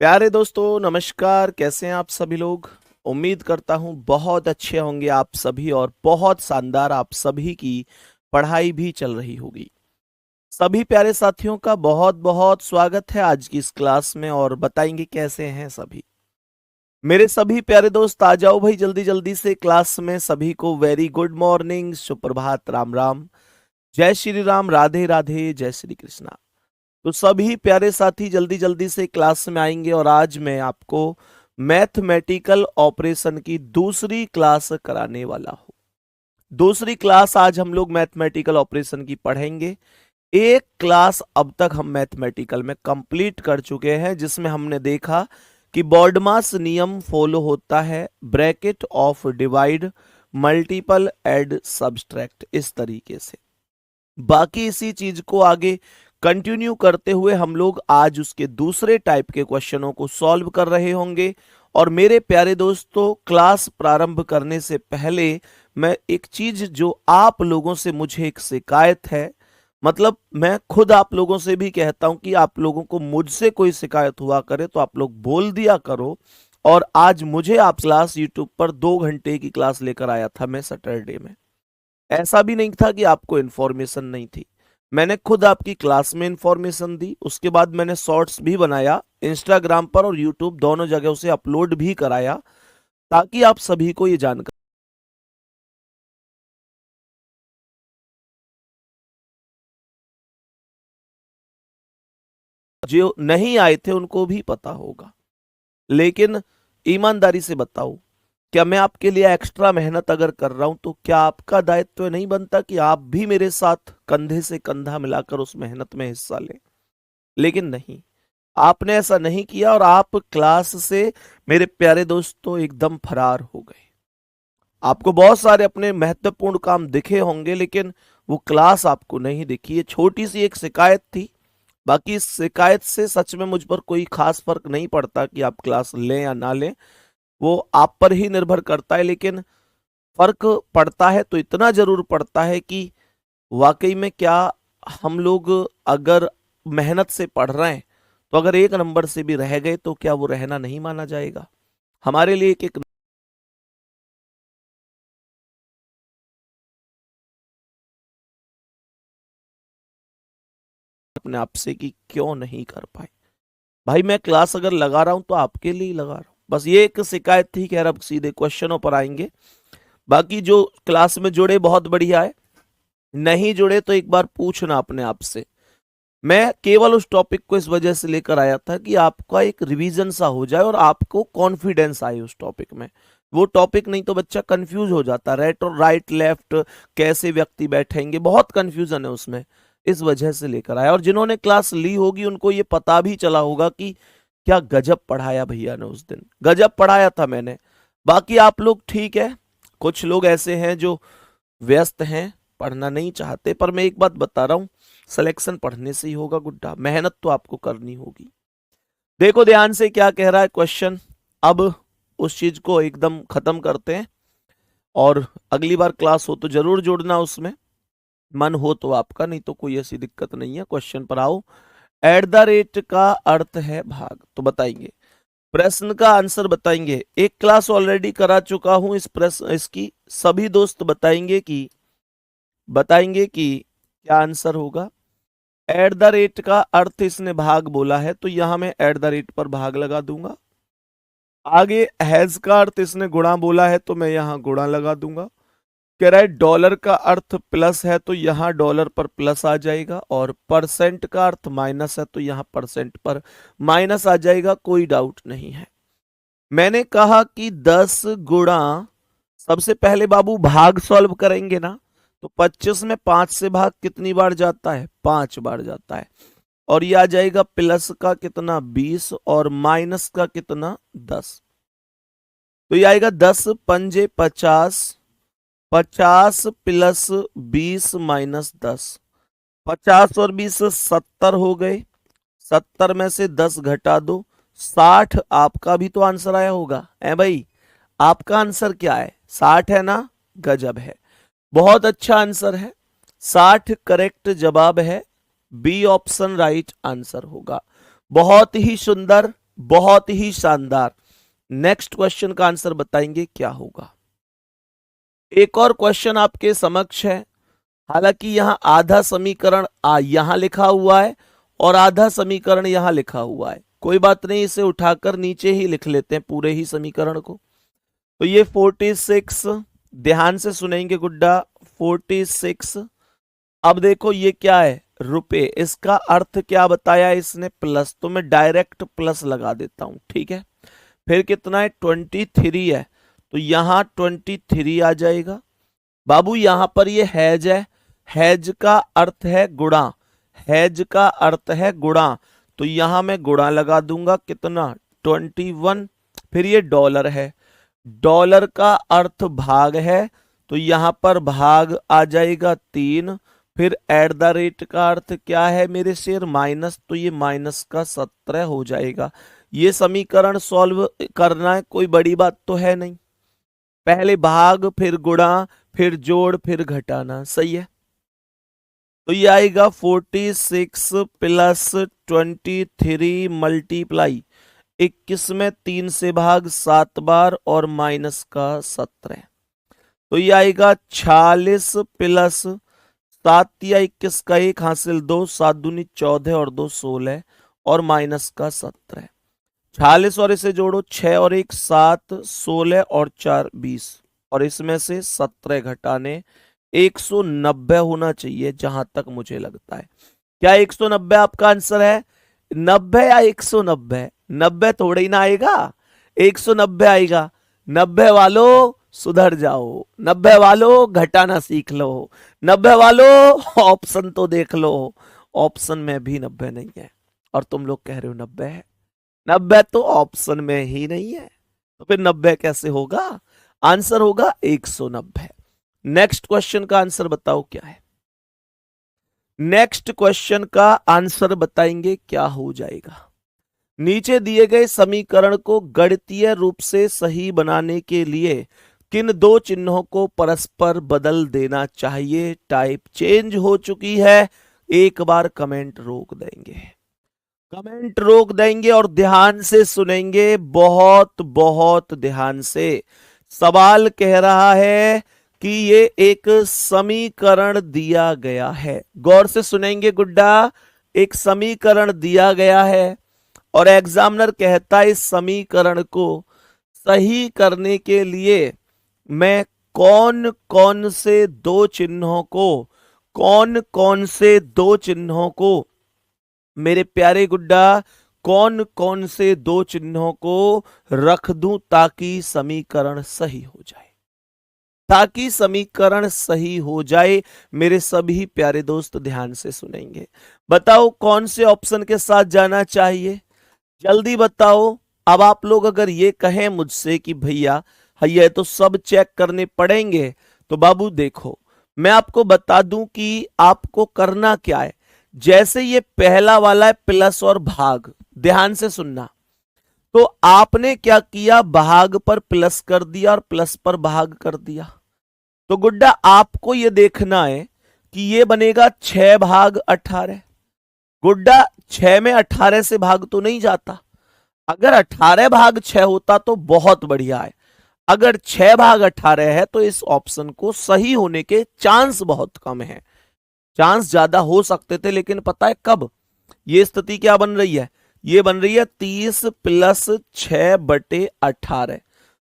प्यारे दोस्तों नमस्कार। कैसे हैं आप सभी लोग। उम्मीद करता हूं बहुत अच्छे होंगे आप सभी और बहुत शानदार आप सभी की पढ़ाई भी चल रही होगी। सभी प्यारे साथियों का बहुत बहुत स्वागत है आज की इस क्लास में और बताएंगे कैसे हैं सभी। मेरे सभी प्यारे दोस्त आ जाओ भाई जल्दी जल्दी से क्लास में। सभी को वेरी गुड मॉर्निंग, सुप्रभात, राम राम, जय श्री राम, राधे राधे, जय श्री कृष्णा। तो सभी प्यारे साथी जल्दी जल्दी से क्लास में आएंगे और आज मैं आपको मैथमेटिकल ऑपरेशन की दूसरी क्लास कराने वाला हूं। दूसरी क्लास आज हम लोग मैथमेटिकल ऑपरेशन की पढ़ेंगे। एक क्लास अब तक हम मैथमेटिकल में कंप्लीट कर चुके हैं जिसमें हमने देखा कि बॉडमास नियम फॉलो होता है, bracket of divide, multiple, add, subtract, इस तरीके से। बाकी इसी चीज को आगे कंटिन्यू करते हुए हम लोग आज उसके दूसरे टाइप के क्वेश्चनों को सॉल्व कर रहे होंगे। और मेरे प्यारे दोस्तों, क्लास प्रारंभ करने से पहले मैं एक चीज जो आप लोगों से मुझे एक शिकायत है, मतलब मैं खुद आप लोगों से भी कहता हूं कि आप लोगों को मुझसे कोई शिकायत हुआ करे तो आप लोग बोल दिया करो। और आज मुझे आप क्लास यूट्यूब पर 2 घंटे की क्लास लेकर आया था मैं सैटरडे में। ऐसा भी नहीं था कि आपको इन्फॉर्मेशन नहीं थी। मैंने खुद आपकी क्लास में इन्फॉर्मेशन दी, उसके बाद मैंने शॉर्ट्स भी बनाया इंस्टाग्राम पर और यूट्यूब दोनों जगह उसे अपलोड भी कराया ताकि आप सभी को ये जानकारी। जो नहीं आए थे उनको भी पता होगा। लेकिन ईमानदारी से बताओ, क्या मैं आपके लिए एक्स्ट्रा मेहनत अगर कर रहा हूं तो क्या आपका दायित्व नहीं बनता कि आप भी मेरे साथ कंधे से कंधा मिलाकर उस मेहनत में हिस्सा लें? लेकिन नहीं, आपने ऐसा नहीं किया और आप क्लास से मेरे प्यारे दोस्तों एकदम फरार हो गए। आपको बहुत सारे अपने महत्वपूर्ण काम दिखे होंगे लेकिन वो क्लास आपको नहीं दिखी। ये छोटी सी एक शिकायत थी। बाकी इस शिकायत से सच में मुझ पर कोई खास फर्क नहीं पड़ता कि आप क्लास लें या ना लें, वो आप पर ही निर्भर करता है। लेकिन फर्क पड़ता है तो इतना जरूर पड़ता है कि वाकई में क्या हम लोग अगर मेहनत से पढ़ रहे हैं तो अगर एक नंबर से भी रह गए तो क्या वो रहना नहीं माना जाएगा हमारे लिए? एक अपने आप से कि क्यों नहीं कर पाए। भाई मैं क्लास अगर लगा रहा हूं तो आपके लिए ही लगा रहा हूं। बस ये एक शिकायत थी। खैर अब सीधे क्वेश्चनों पर आएंगे। बाकी जो क्लास में जुड़े बहुत बढ़िया है, नहीं जुड़े तो एक बार पूछना अपने आप से। मैं केवल उस टॉपिक को इस वजह से लेकर आया था कि आपका एक रिवीजन सा हो जाए और आपको कॉन्फिडेंस आए उस टॉपिक में। वो टॉपिक नहीं तो बच्चा कंफ्यूज हो जाता, राइट और राइट लेफ्ट कैसे व्यक्ति बैठेंगे, बहुत कंफ्यूजन है उसमें। इस वजह से लेकर आया। और जिन्होंने क्लास ली होगी उनको ये पता भी चला होगा कि क्या गजब पढ़ाया भैया ने, उस दिन गजब पढ़ाया था मैंने। बाकी आप लोग ठीक है, कुछ लोग ऐसे हैं जो व्यस्त हैं, पढ़ना नहीं चाहते। पर मैं एक बात बता रहा हूं, सिलेक्शन पढ़ने से ही होगा गुड्डा, मेहनत तो आपको करनी होगी। देखो ध्यान से क्या कह रहा है क्वेश्चन। अब उस चीज को एकदम खत्म करते हैं और अगली बार क्लास हो तो जरूर जुड़ना उसमें, मन हो तो आपका, नहीं तो कोई ऐसी दिक्कत नहीं है। क्वेश्चन पर आओ। एट द रेट का अर्थ है भाग, तो बताएंगे प्रश्न का आंसर बताएंगे। एक क्लास ऑलरेडी करा चुका हूं इस प्रश्न इसकी, सभी दोस्त बताएंगे कि क्या आंसर होगा। एट द रेट का अर्थ इसने भाग बोला है तो यहां मैं एट द रेट पर भाग लगा दूंगा। आगे हैज का अर्थ इसने गुणा बोला है तो मैं यहां गुणा लगा दूंगा। कह रहा है डॉलर का अर्थ प्लस है तो यहां डॉलर पर प्लस आ जाएगा, और परसेंट का अर्थ माइनस है तो यहां परसेंट पर माइनस आ जाएगा, कोई डाउट नहीं है। मैंने कहा कि 10 गुणा, सबसे पहले बाबू भाग सॉल्व करेंगे ना, तो 25 में 5 से भाग कितनी बार जाता है? 5 बार जाता है। और ये आ जाएगा प्लस का कितना? 20, और माइनस का कितना? 10। तो ये आएगा 10 पंजे 50, 50 प्लस 20 माइनस 10, 50 और 20 70 हो गए। 70 में से 10 घटा दो, 60। आपका भी तो आंसर आया होगा है भाई। आपका आंसर क्या है? 60 है ना? गजब है, बहुत अच्छा आंसर है। 60 करेक्ट जवाब है। बी ऑप्शन राइट आंसर होगा। बहुत ही सुंदर, बहुत ही शानदार। नेक्स्ट क्वेश्चन का आंसर बताएंगे क्या होगा। एक और क्वेश्चन आपके समक्ष है। हालांकि यहां आधा समीकरण यहां लिखा हुआ है और आधा समीकरण यहां लिखा हुआ है, कोई बात नहीं, इसे उठाकर नीचे ही लिख लेते हैं पूरे ही समीकरण को। तो ये 46, ध्यान से सुनेंगे गुड्डा, 46। अब देखो ये क्या है, रुपए, इसका अर्थ क्या बताया इसने, प्लस, तो मैं डायरेक्ट प्लस लगा देता हूं, ठीक है। फिर कितना है, 23 है, तो यहां 23 आ जाएगा। बाबू यहां पर ये हैज है, हैज का अर्थ है गुणा, हैज का अर्थ है गुणा, तो यहां मैं गुणा लगा दूंगा, कितना, 21। फिर ये डॉलर है, डॉलर का अर्थ भाग है, तो यहां पर भाग आ जाएगा 3। फिर एट द रेट का अर्थ क्या है मेरे शेर, माइनस, तो ये माइनस का 17 हो जाएगा। ये समीकरण सॉल्व करना है, कोई बड़ी बात तो है नहीं, पहले भाग फिर गुणा फिर जोड़ फिर घटाना, सही है। तो ये आएगा 46 प्लस 23 मल्टीप्लाई 21 में 3 से भाग 7 बार और माइनस का 17, तो ये आएगा 46 प्लस 7 या 21 का 1 हासिल 2, 7 दूनी 14 और 2 16 और माइनस का 17। 46 और इसे जोड़ो, 6 और 1 7, 16 और 4 20, और इसमें से 17 घटाने 190 होना चाहिए जहां तक मुझे लगता है। क्या 190 आपका आंसर है, 90 या 190? 90 थोड़ा ही ना आएगा, 190 आएगा। 90 वालों सुधर जाओ, 90 वालों घटाना सीख लो, 90 वालों ऑप्शन तो देख लो, ऑप्शन में भी 90 नहीं है और तुम लोग कह रहे हो 90 है। 90 तो ऑप्शन में ही नहीं है, तो फिर 90 कैसे होगा, आंसर होगा 190। नेक्स्ट क्वेश्चन का आंसर बताओ क्या है। नेक्स्ट क्वेश्चन का आंसर बताएंगे क्या हो जाएगा। नीचे दिए गए समीकरण को गणितीय रूप से सही बनाने के लिए किन दो चिन्हों को परस्पर बदल देना चाहिए। टाइप चेंज हो चुकी है, एक बार कमेंट रोक देंगे, कमेंट रोक देंगे और ध्यान से सुनेंगे, बहुत बहुत ध्यान से। सवाल कह रहा है कि ये एक समीकरण दिया गया है, गौर से सुनेंगे गुड्डा, एक समीकरण दिया गया है और एग्जामिनर कहता है इस समीकरण को सही करने के लिए मैं कौन कौन से दो चिन्हों को, कौन कौन से दो चिन्हों को, मेरे प्यारे गुड्डा, कौन कौन से दो चिन्हों को रख दूं ताकि समीकरण सही हो जाए, ताकि समीकरण सही हो जाए। मेरे सभी प्यारे दोस्त ध्यान से सुनेंगे, बताओ कौन से ऑप्शन के साथ जाना चाहिए, जल्दी बताओ। अब आप लोग अगर ये कहें मुझसे कि भैया ये तो सब चेक करने पड़ेंगे, तो बाबू देखो मैं आपको बता दूं कि आपको करना क्या है। जैसे ये पहला वाला है प्लस और भाग, ध्यान से सुनना, तो आपने क्या किया, भाग पर प्लस कर दिया और प्लस पर भाग कर दिया। तो गुड्डा आपको ये देखना है कि ये बनेगा 6 भाग 18। गुड्डा 6 में 18 से भाग तो नहीं जाता, अगर 18 भाग 6 होता तो बहुत बढ़िया है, अगर 6 भाग 18 है तो इस ऑप्शन को सही होने के चांस बहुत कम है। चांस ज्यादा हो सकते थे लेकिन पता है कब, ये स्थिति क्या बन रही है, ये बन रही है 30 प्लस 6 बटे 18।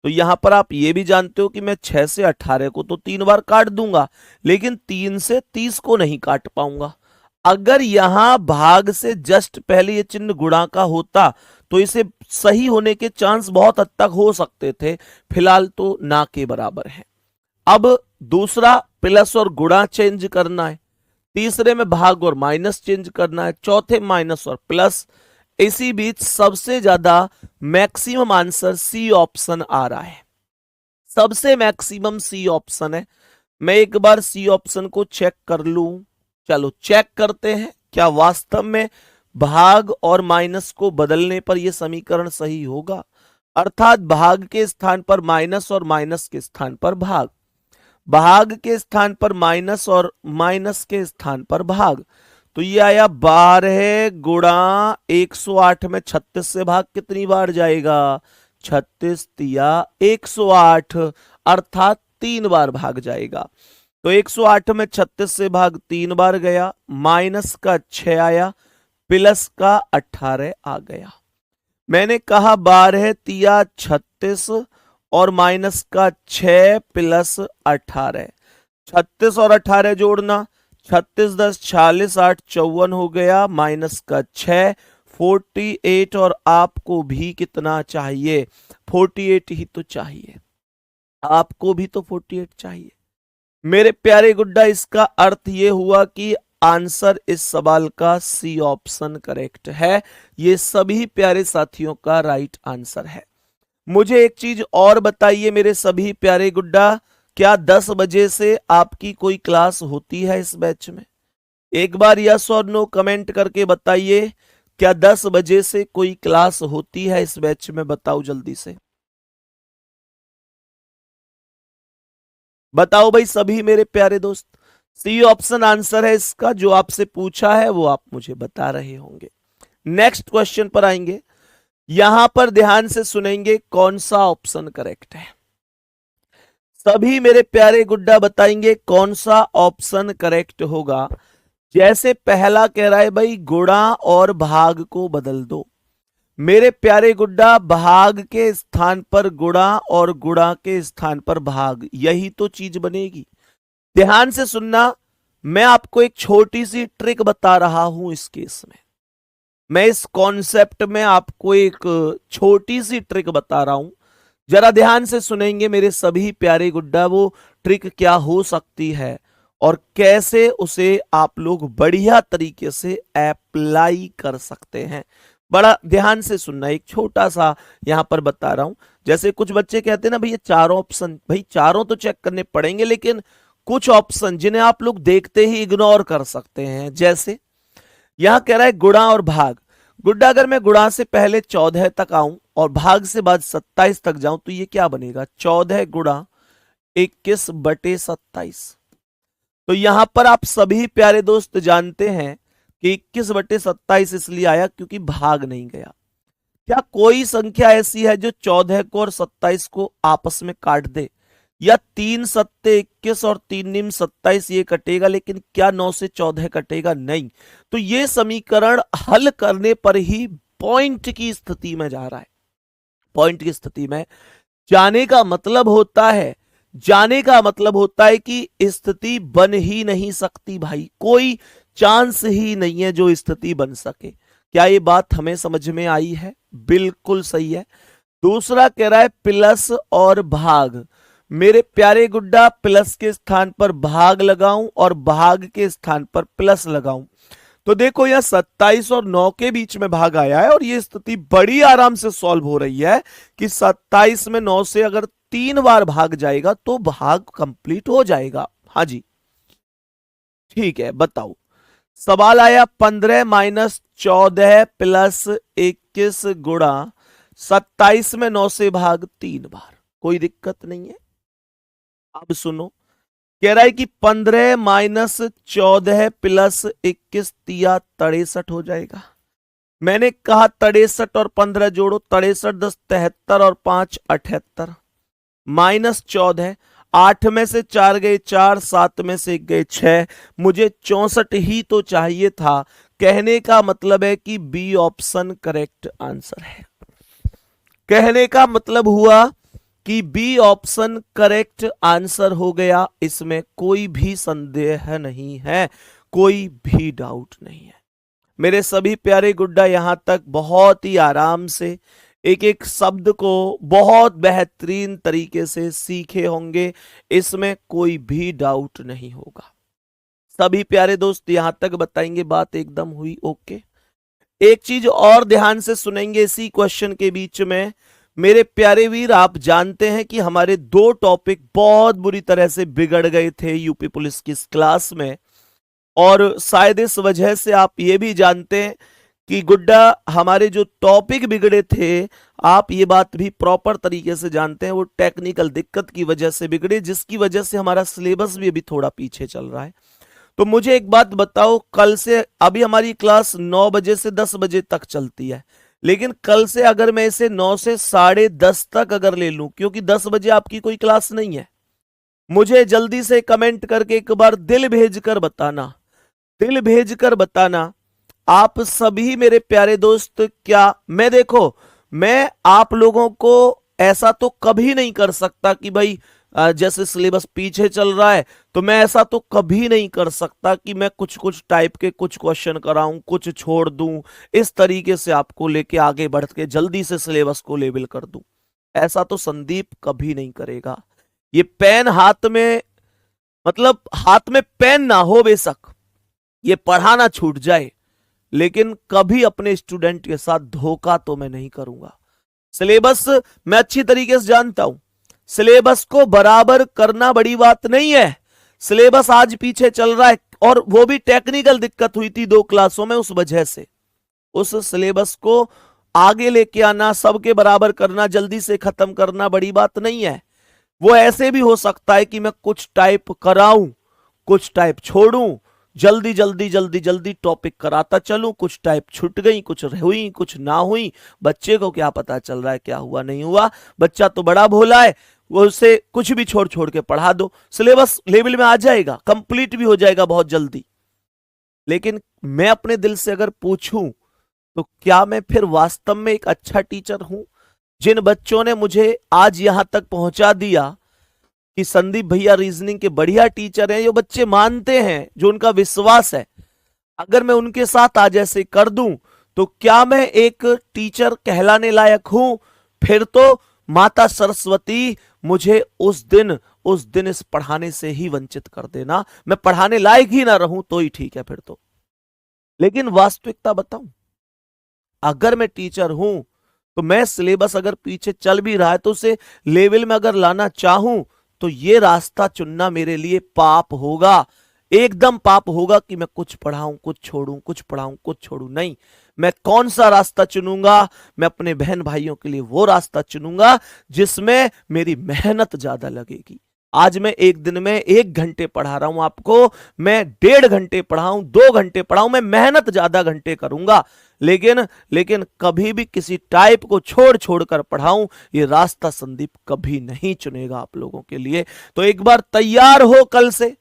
तो यहां पर आप ये भी जानते हो कि मैं 6 से 18 को तो 3 बार काट दूंगा, लेकिन 3 से 30 को नहीं काट पाऊंगा। अगर यहां भाग से जस्ट पहले ये चिन्ह गुणा का होता तो इसे सही होने के चांस बहुत हद तक हो सकते थे, फिलहाल तो ना के बराबर है। अब दूसरा प्लस और गुणा चेंज करना है, तीसरे में भाग और माइनस चेंज करना है, चौथे माइनस और प्लस। इसी बीच सबसे ज्यादा मैक्सिमम आंसर सी ऑप्शन आ रहा है, सबसे मैक्सिमम सी ऑप्शन है। मैं एक बार सी ऑप्शन को चेक कर लूं, चलो चेक करते हैं क्या वास्तव में भाग और माइनस को बदलने पर यह समीकरण सही होगा, अर्थात भाग के स्थान पर माइनस और माइनस के स्थान पर भाग, भाग के स्थान पर माइनस और माइनस के स्थान पर भाग। तो ये आया 12 गुणा 108 में 36 से भाग कितनी बार जाएगा? 36 तिया 108, अर्थात 3 बार भाग जाएगा। तो 108 में 36 से भाग 3 बार गया, माइनस का 6 आया, प्लस का 18 आ गया। मैंने कहा 12 तिया 36 और माइनस का 6 प्लस 18, 36 और 18 जोड़ना, 36 10 46 8 54 हो गया, माइनस का 6 48, और आपको भी कितना चाहिए? 48 ही तो चाहिए, आपको भी तो 48 चाहिए। मेरे प्यारे गुड्डा, इसका अर्थ ये हुआ कि आंसर इस सवाल का सी ऑप्शन करेक्ट है। ये सभी प्यारे साथियों का राइट आंसर है। मुझे एक चीज और बताइए मेरे सभी प्यारे गुड्डा, क्या 10 बजे से आपकी कोई क्लास होती है इस बैच में? एक बार यस और नो कमेंट करके बताइए, क्या 10 बजे से कोई क्लास होती है इस बैच में? बताओ जल्दी से, बताओ भाई सभी मेरे प्यारे दोस्त। सी ऑप्शन आंसर है इसका, जो आपसे पूछा है वो आप मुझे बता रहे होंगे। नेक्स्ट क्वेश्चन पर आएंगे, यहां पर ध्यान से सुनेंगे कौन सा ऑप्शन करेक्ट है। सभी मेरे प्यारे गुड्डा बताएंगे कौन सा ऑप्शन करेक्ट होगा। जैसे पहला कह रहा है भाई गुणा और भाग को बदल दो। मेरे प्यारे गुड्डा, भाग के स्थान पर गुणा और गुणा के स्थान पर भाग, यही तो चीज बनेगी। ध्यान से सुनना, मैं आपको एक छोटी सी ट्रिक बता रहा हूं इस केस में। मैं इस कॉन्सेप्ट में आपको एक छोटी सी ट्रिक बता रहा हूं, जरा ध्यान से सुनेंगे मेरे सभी प्यारे गुड्डा। वो ट्रिक क्या हो सकती है और कैसे उसे आप लोग बढ़िया तरीके से अप्लाई कर सकते हैं, बड़ा ध्यान से सुनना। एक छोटा सा यहां पर बता रहा हूं। जैसे कुछ बच्चे कहते हैं ना भैया चारों ऑप्शन, भाई चारों तो चेक करने पड़ेंगे, लेकिन कुछ ऑप्शन जिन्हें आप लोग देखते ही इग्नोर कर सकते हैं। जैसे यहां कह रहा है गुणा और भाग। गुड्डा, अगर मैं गुणा से पहले 14 तक आऊं और भाग से बाद 27 तक जाऊं तो ये क्या बनेगा? 14 गुणा 21 बटे 27। तो यहां पर आप सभी प्यारे दोस्त जानते हैं कि 21 बटे 27 इसलिए आया क्योंकि भाग नहीं गया। क्या कोई संख्या ऐसी है जो 14 को और 27 को आपस में काट दे? या 3 सत्ते 21 और 3 निम 27 ये कटेगा, लेकिन क्या 9 से 14 कटेगा? नहीं। तो ये समीकरण हल करने पर ही पॉइंट की स्थिति में जा रहा है। पॉइंट की स्थिति में जाने का मतलब होता है, जाने का मतलब होता है कि स्थिति बन ही नहीं सकती भाई, कोई चांस ही नहीं है जो स्थिति बन सके। क्या ये बात हमें समझ में आई है? बिल्कुल सही है। दूसरा कह रहा है प्लस और भाग। मेरे प्यारे गुड्डा, प्लस के स्थान पर भाग लगाऊं और भाग के स्थान पर प्लस लगाऊं, तो देखो यह 27 और 9 के बीच में भाग आया है और यह स्थिति बड़ी आराम से सॉल्व हो रही है कि 27 में 9 से अगर 3 बार भाग जाएगा तो भाग कंप्लीट हो जाएगा। हाँ जी ठीक है, बताओ। सवाल आया 15 माइनस 14 प्लस 21 गुणा 27 में 9 से भाग 3 बार। कोई दिक्कत नहीं है। अब सुनो, कह रहा है कि 15 माइनस 14 प्लस 21 तिया 63 हो जाएगा। मैंने कहा 63 और 15 जोड़ो, 63 10 73 और 5 78, माइनस 14, 8 में से 4 गए 4, 7 में से 1 गए 6, मुझे 64 ही तो चाहिए था। कहने का मतलब है कि बी ऑप्शन करेक्ट आंसर है। कहने का मतलब हुआ कि बी ऑप्शन करेक्ट आंसर हो गया, इसमें कोई भी संदेह नहीं है, कोई भी डाउट नहीं है। मेरे सभी प्यारे गुड्डा यहां तक बहुत ही आराम से एक एक शब्द को बहुत बेहतरीन तरीके से सीखे होंगे, इसमें कोई भी डाउट नहीं होगा। सभी प्यारे दोस्त यहां तक बताएंगे बात एकदम हुई ओके। एक चीज और ध्यान से सुनेंगे इसी क्वेश्चन के बीच में। मेरे प्यारे वीर, आप जानते हैं कि हमारे 2 टॉपिक बहुत बुरी तरह से बिगड़ गए थे यूपी पुलिस की इस क्लास में, और शायद इस वजह से आप ये भी जानते हैं कि गुड्डा हमारे जो टॉपिक बिगड़े थे, आप ये बात भी प्रॉपर तरीके से जानते हैं, वो टेक्निकल दिक्कत की वजह से बिगड़े, जिसकी वजह से हमारा सिलेबस भी अभी थोड़ा पीछे चल रहा है। तो मुझे एक बात बताओ, कल से अभी हमारी क्लास 9 बजे से 10 बजे तक चलती है, लेकिन कल से अगर मैं इसे 9 से 10:30 तक अगर ले लूं, क्योंकि 10 बजे आपकी कोई क्लास नहीं है, मुझे जल्दी से कमेंट करके एक बार दिल भेजकर बताना, दिल भेजकर बताना आप सभी मेरे प्यारे दोस्त। क्या मैं देखो, मैं आप लोगों को ऐसा तो कभी नहीं कर सकता कि भाई जैसे सिलेबस पीछे चल रहा है तो मैं ऐसा तो कभी नहीं कर सकता कि मैं कुछ कुछ टाइप के कुछ क्वेश्चन कराऊं, कुछ छोड़ दूं, इस तरीके से आपको लेके आगे बढ़ के जल्दी से सिलेबस को लेवल कर दूं। ऐसा तो संदीप कभी नहीं करेगा। ये पेन हाथ में, मतलब हाथ में पेन ना हो बेशक, ये पढ़ाना छूट जाए, लेकिन कभी अपने स्टूडेंट के साथ धोखा तो मैं नहीं करूंगा। सिलेबस मैं अच्छी तरीके से जानता हूं, सिलेबस को बराबर करना बड़ी बात नहीं है। सिलेबस आज पीछे चल रहा है और वो भी टेक्निकल दिक्कत हुई थी 2 क्लासों में, उस वजह से उस सिलेबस को आगे लेके आना, सबके बराबर करना, जल्दी से खत्म करना बड़ी बात नहीं है। वो ऐसे भी हो सकता है कि मैं कुछ टाइप कराऊं, कुछ टाइप छोड़ूं, जल्दी जल्दी जल्दी जल्दी टॉपिक कराता चलूं, कुछ टाइप छूट गई, कुछ हुई, कुछ ना हुई, बच्चे को क्या पता चल रहा है क्या हुआ नहीं हुआ। बच्चा तो बड़ा भोला है, वो उसे कुछ भी छोड़ छोड़ के पढ़ा दो, सिलेबस लेवल में आ जाएगा, कंप्लीट भी हो जाएगा बहुत जल्दी। लेकिन मैं अपने दिल से अगर पूछूं तो क्या मैं फिर वास्तव में एक अच्छा टीचर हूं? जिन बच्चों ने मुझे आज यहां तक पहुंचा दिया कि संदीप भैया रीजनिंग के बढ़िया टीचर हैं, ये बच्चे मानते हैं, जो उनका विश्वास है, अगर मैं उनके साथ आज ऐसे कर दूं तो क्या मैं एक टीचर कहलाने लायक हूं? फिर तो माता सरस्वती मुझे उस दिन इस पढ़ाने से ही वंचित कर देना, मैं पढ़ाने लायक ही ना रहूं तो ही ठीक है फिर तो। लेकिन वास्तविकता बताऊं, अगर मैं टीचर हूं तो मैं सिलेबस अगर पीछे चल भी रहा है तो उसे लेवल में अगर लाना चाहूं तो ये रास्ता चुनना मेरे लिए पाप होगा, एकदम पाप होगा कि मैं कुछ पढ़ाऊं कुछ छोड़ूं, कुछ पढ़ाऊं कुछ छोड़ूं। नहीं, मैं कौन सा रास्ता चुनूंगा? मैं अपने बहन भाइयों के लिए वो रास्ता चुनूंगा जिसमें मेरी मेहनत ज्यादा लगेगी। आज मैं एक दिन में 1 घंटे पढ़ा रहा हूं आपको, मैं 1.5 घंटे पढ़ाऊं, 2 घंटे पढ़ाऊं, मैं मेहनत ज्यादा घंटे करूंगा, लेकिन कभी भी किसी टाइप को छोड़ छोड़ कर पढ़ाऊं, ये रास्ता संदीप कभी नहीं चुनेगा आप लोगों के लिए। तो एक बार तैयार हो कल से,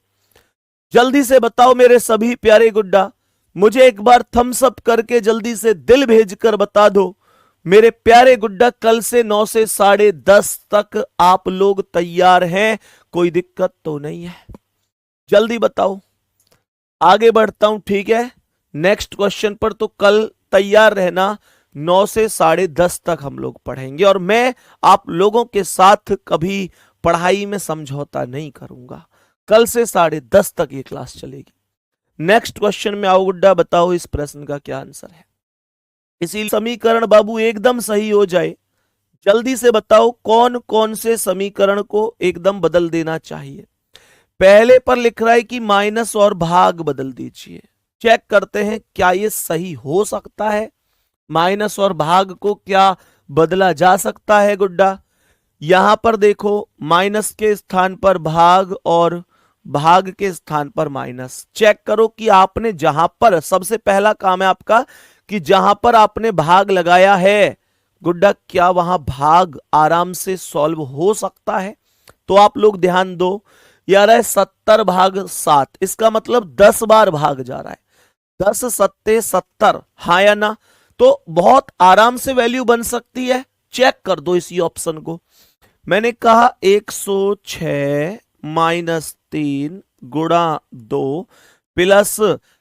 जल्दी से बताओ मेरे सभी प्यारे गुड्डा, मुझे एक बार थम्स अप करके जल्दी से दिल भेजकर बता दो मेरे प्यारे गुड्डा, कल से 9 से 10:30 तक आप लोग तैयार हैं? कोई दिक्कत तो नहीं है? जल्दी बताओ, आगे बढ़ता हूं, ठीक है नेक्स्ट क्वेश्चन पर। तो कल तैयार रहना, 9 से 10:30 तक हम लोग पढ़ेंगे और मैं आप लोगों के साथ कभी पढ़ाई में समझौता नहीं करूंगा। कल से 10:30 तक ये क्लास चलेगी। नेक्स्ट क्वेश्चन में आओ गुड्डा, बताओ इस प्रश्न का क्या आंसर है। इसी समीकरण बाबू एकदम सही हो जाए, जल्दी से बताओ कौन कौन से समीकरण को एकदम बदल देना चाहिए। पहले पर लिख रहा है कि माइनस और भाग बदल दीजिए, चेक करते हैं क्या ये सही हो सकता है। माइनस और भाग को क्या बदला जा सकता है गुड्डा? यहां पर देखो, माइनस के स्थान पर भाग और भाग के स्थान पर माइनस। चेक करो कि आपने जहां पर, सबसे पहला काम है आपका कि जहां पर आपने भाग लगाया है गुड्डा, क्या वहां भाग आराम से सॉल्व हो सकता है? तो आप लोग ध्यान दो, यार है 70/7, इसका मतलब 10 बार भाग जा रहा है, 10 सत्ते 70, हाँ या ना? तो बहुत आराम से वैल्यू बन सकती है। चेक कर दो इसी ऑप्शन को। मैंने कहा 106 - 3 गुणा 2 प्लस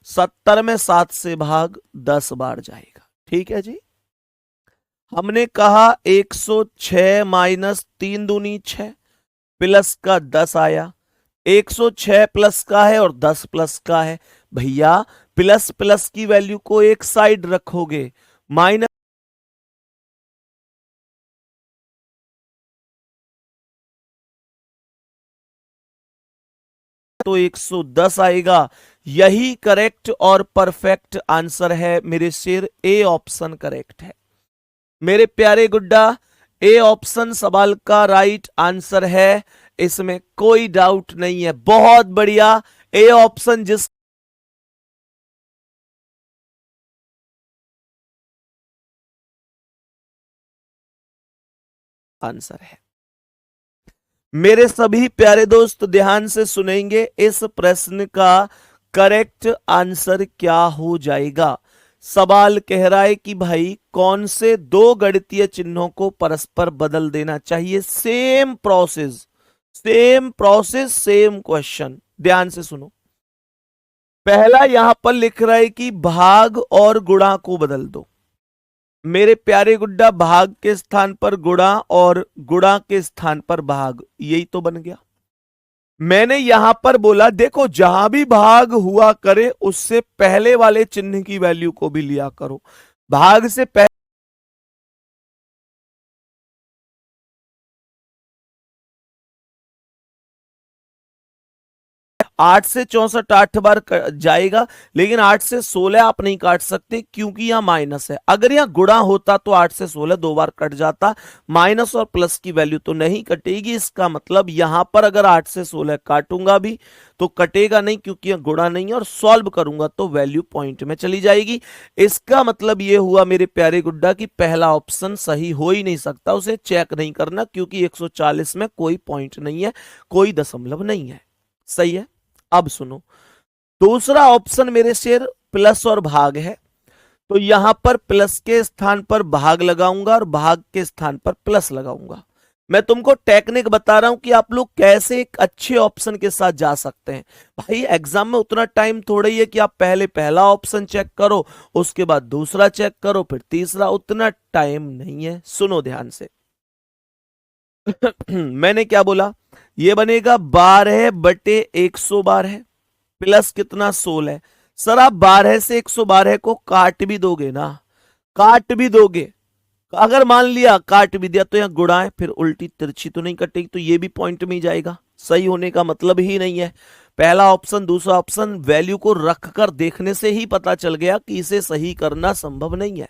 70 में 7 से भाग 10 बार जाएगा, ठीक है जी। हमने कहा 106 - 3 दूनी 6 प्लस का 10 आया, 106 प्लस का है और 10 प्लस का है। भैया प्लस प्लस की वैल्यू को एक साइड रखोगे, माइनस तो 110 आएगा। यही करेक्ट और परफेक्ट आंसर है मेरे शेर, ए ऑप्शन करेक्ट है मेरे प्यारे गुड्डा। ए ऑप्शन सवाल का राइट आंसर है, इसमें कोई डाउट नहीं है। बहुत बढ़िया, ए ऑप्शन जिस आंसर है। मेरे सभी प्यारे दोस्त ध्यान से सुनेंगे, इस प्रश्न का करेक्ट आंसर क्या हो जाएगा। सवाल कह रहा है कि भाई कौन से दो गणितीय चिन्हों को परस्पर बदल देना चाहिए। सेम प्रोसेस सेम क्वेश्चन, ध्यान से सुनो। पहला यहां पर लिख रहा है कि भाग और गुणा को बदल दो। मेरे प्यारे गुड्डा, भाग के स्थान पर गुणा और गुणा के स्थान पर भाग, यही तो बन गया। मैंने यहां पर बोला देखो जहां भी भाग हुआ करे उससे पहले वाले चिन्ह की वैल्यू को भी लिया करो। भाग से पहले 8 से 64 8 बार जाएगा, लेकिन 8 से 16 आप नहीं काट सकते क्योंकि यहां माइनस है। अगर यहां गुणा होता तो 8 से 16 दो बार कट जाता, माइनस और प्लस की वैल्यू तो नहीं कटेगी। इसका मतलब यहां पर अगर 8 से 16 काटूंगा भी तो कटेगा नहीं क्योंकि यह गुणा नहीं है, और सॉल्व करूंगा तो वैल्यू पॉइंट में चली जाएगी। इसका मतलब यह हुआ मेरे प्यारे गुड्डा कि पहला ऑप्शन सही हो ही नहीं सकता, उसे चेक नहीं करना क्योंकि 140 में कोई पॉइंट नहीं है, कोई दशमलव नहीं है। सही है। अब सुनो, दूसरा ऑप्शन मेरे शेर प्लस और भाग है, तो यहां पर प्लस के स्थान पर भाग लगाऊंगा और भाग के स्थान पर प्लस लगाऊंगा। मैं तुमको टेक्निक बता रहा हूं कि आप लोग कैसे एक अच्छे ऑप्शन के साथ जा सकते हैं। भाई एग्जाम में उतना टाइम थोड़ा ही है कि आप पहले पहला ऑप्शन चेक करो, उसके बाद दूसरा चेक करो, फिर तीसरा, उतना टाइम नहीं है। सुनो ध्यान से मैंने क्या बोला, ये बनेगा 12 बटे 112 प्लस कितना 16। सर आप 12 से 112 को काट भी दोगे ना, काट भी दोगे। अगर मान लिया काट भी दिया तो यहां गुणा है, फिर उल्टी तिरछी तो नहीं कटेगी, तो ये भी पॉइंट में ही जाएगा। सही होने का मतलब ही नहीं है। पहला ऑप्शन दूसरा ऑप्शन वैल्यू को रखकर देखने से ही पता चल गया कि इसे सही करना संभव नहीं है।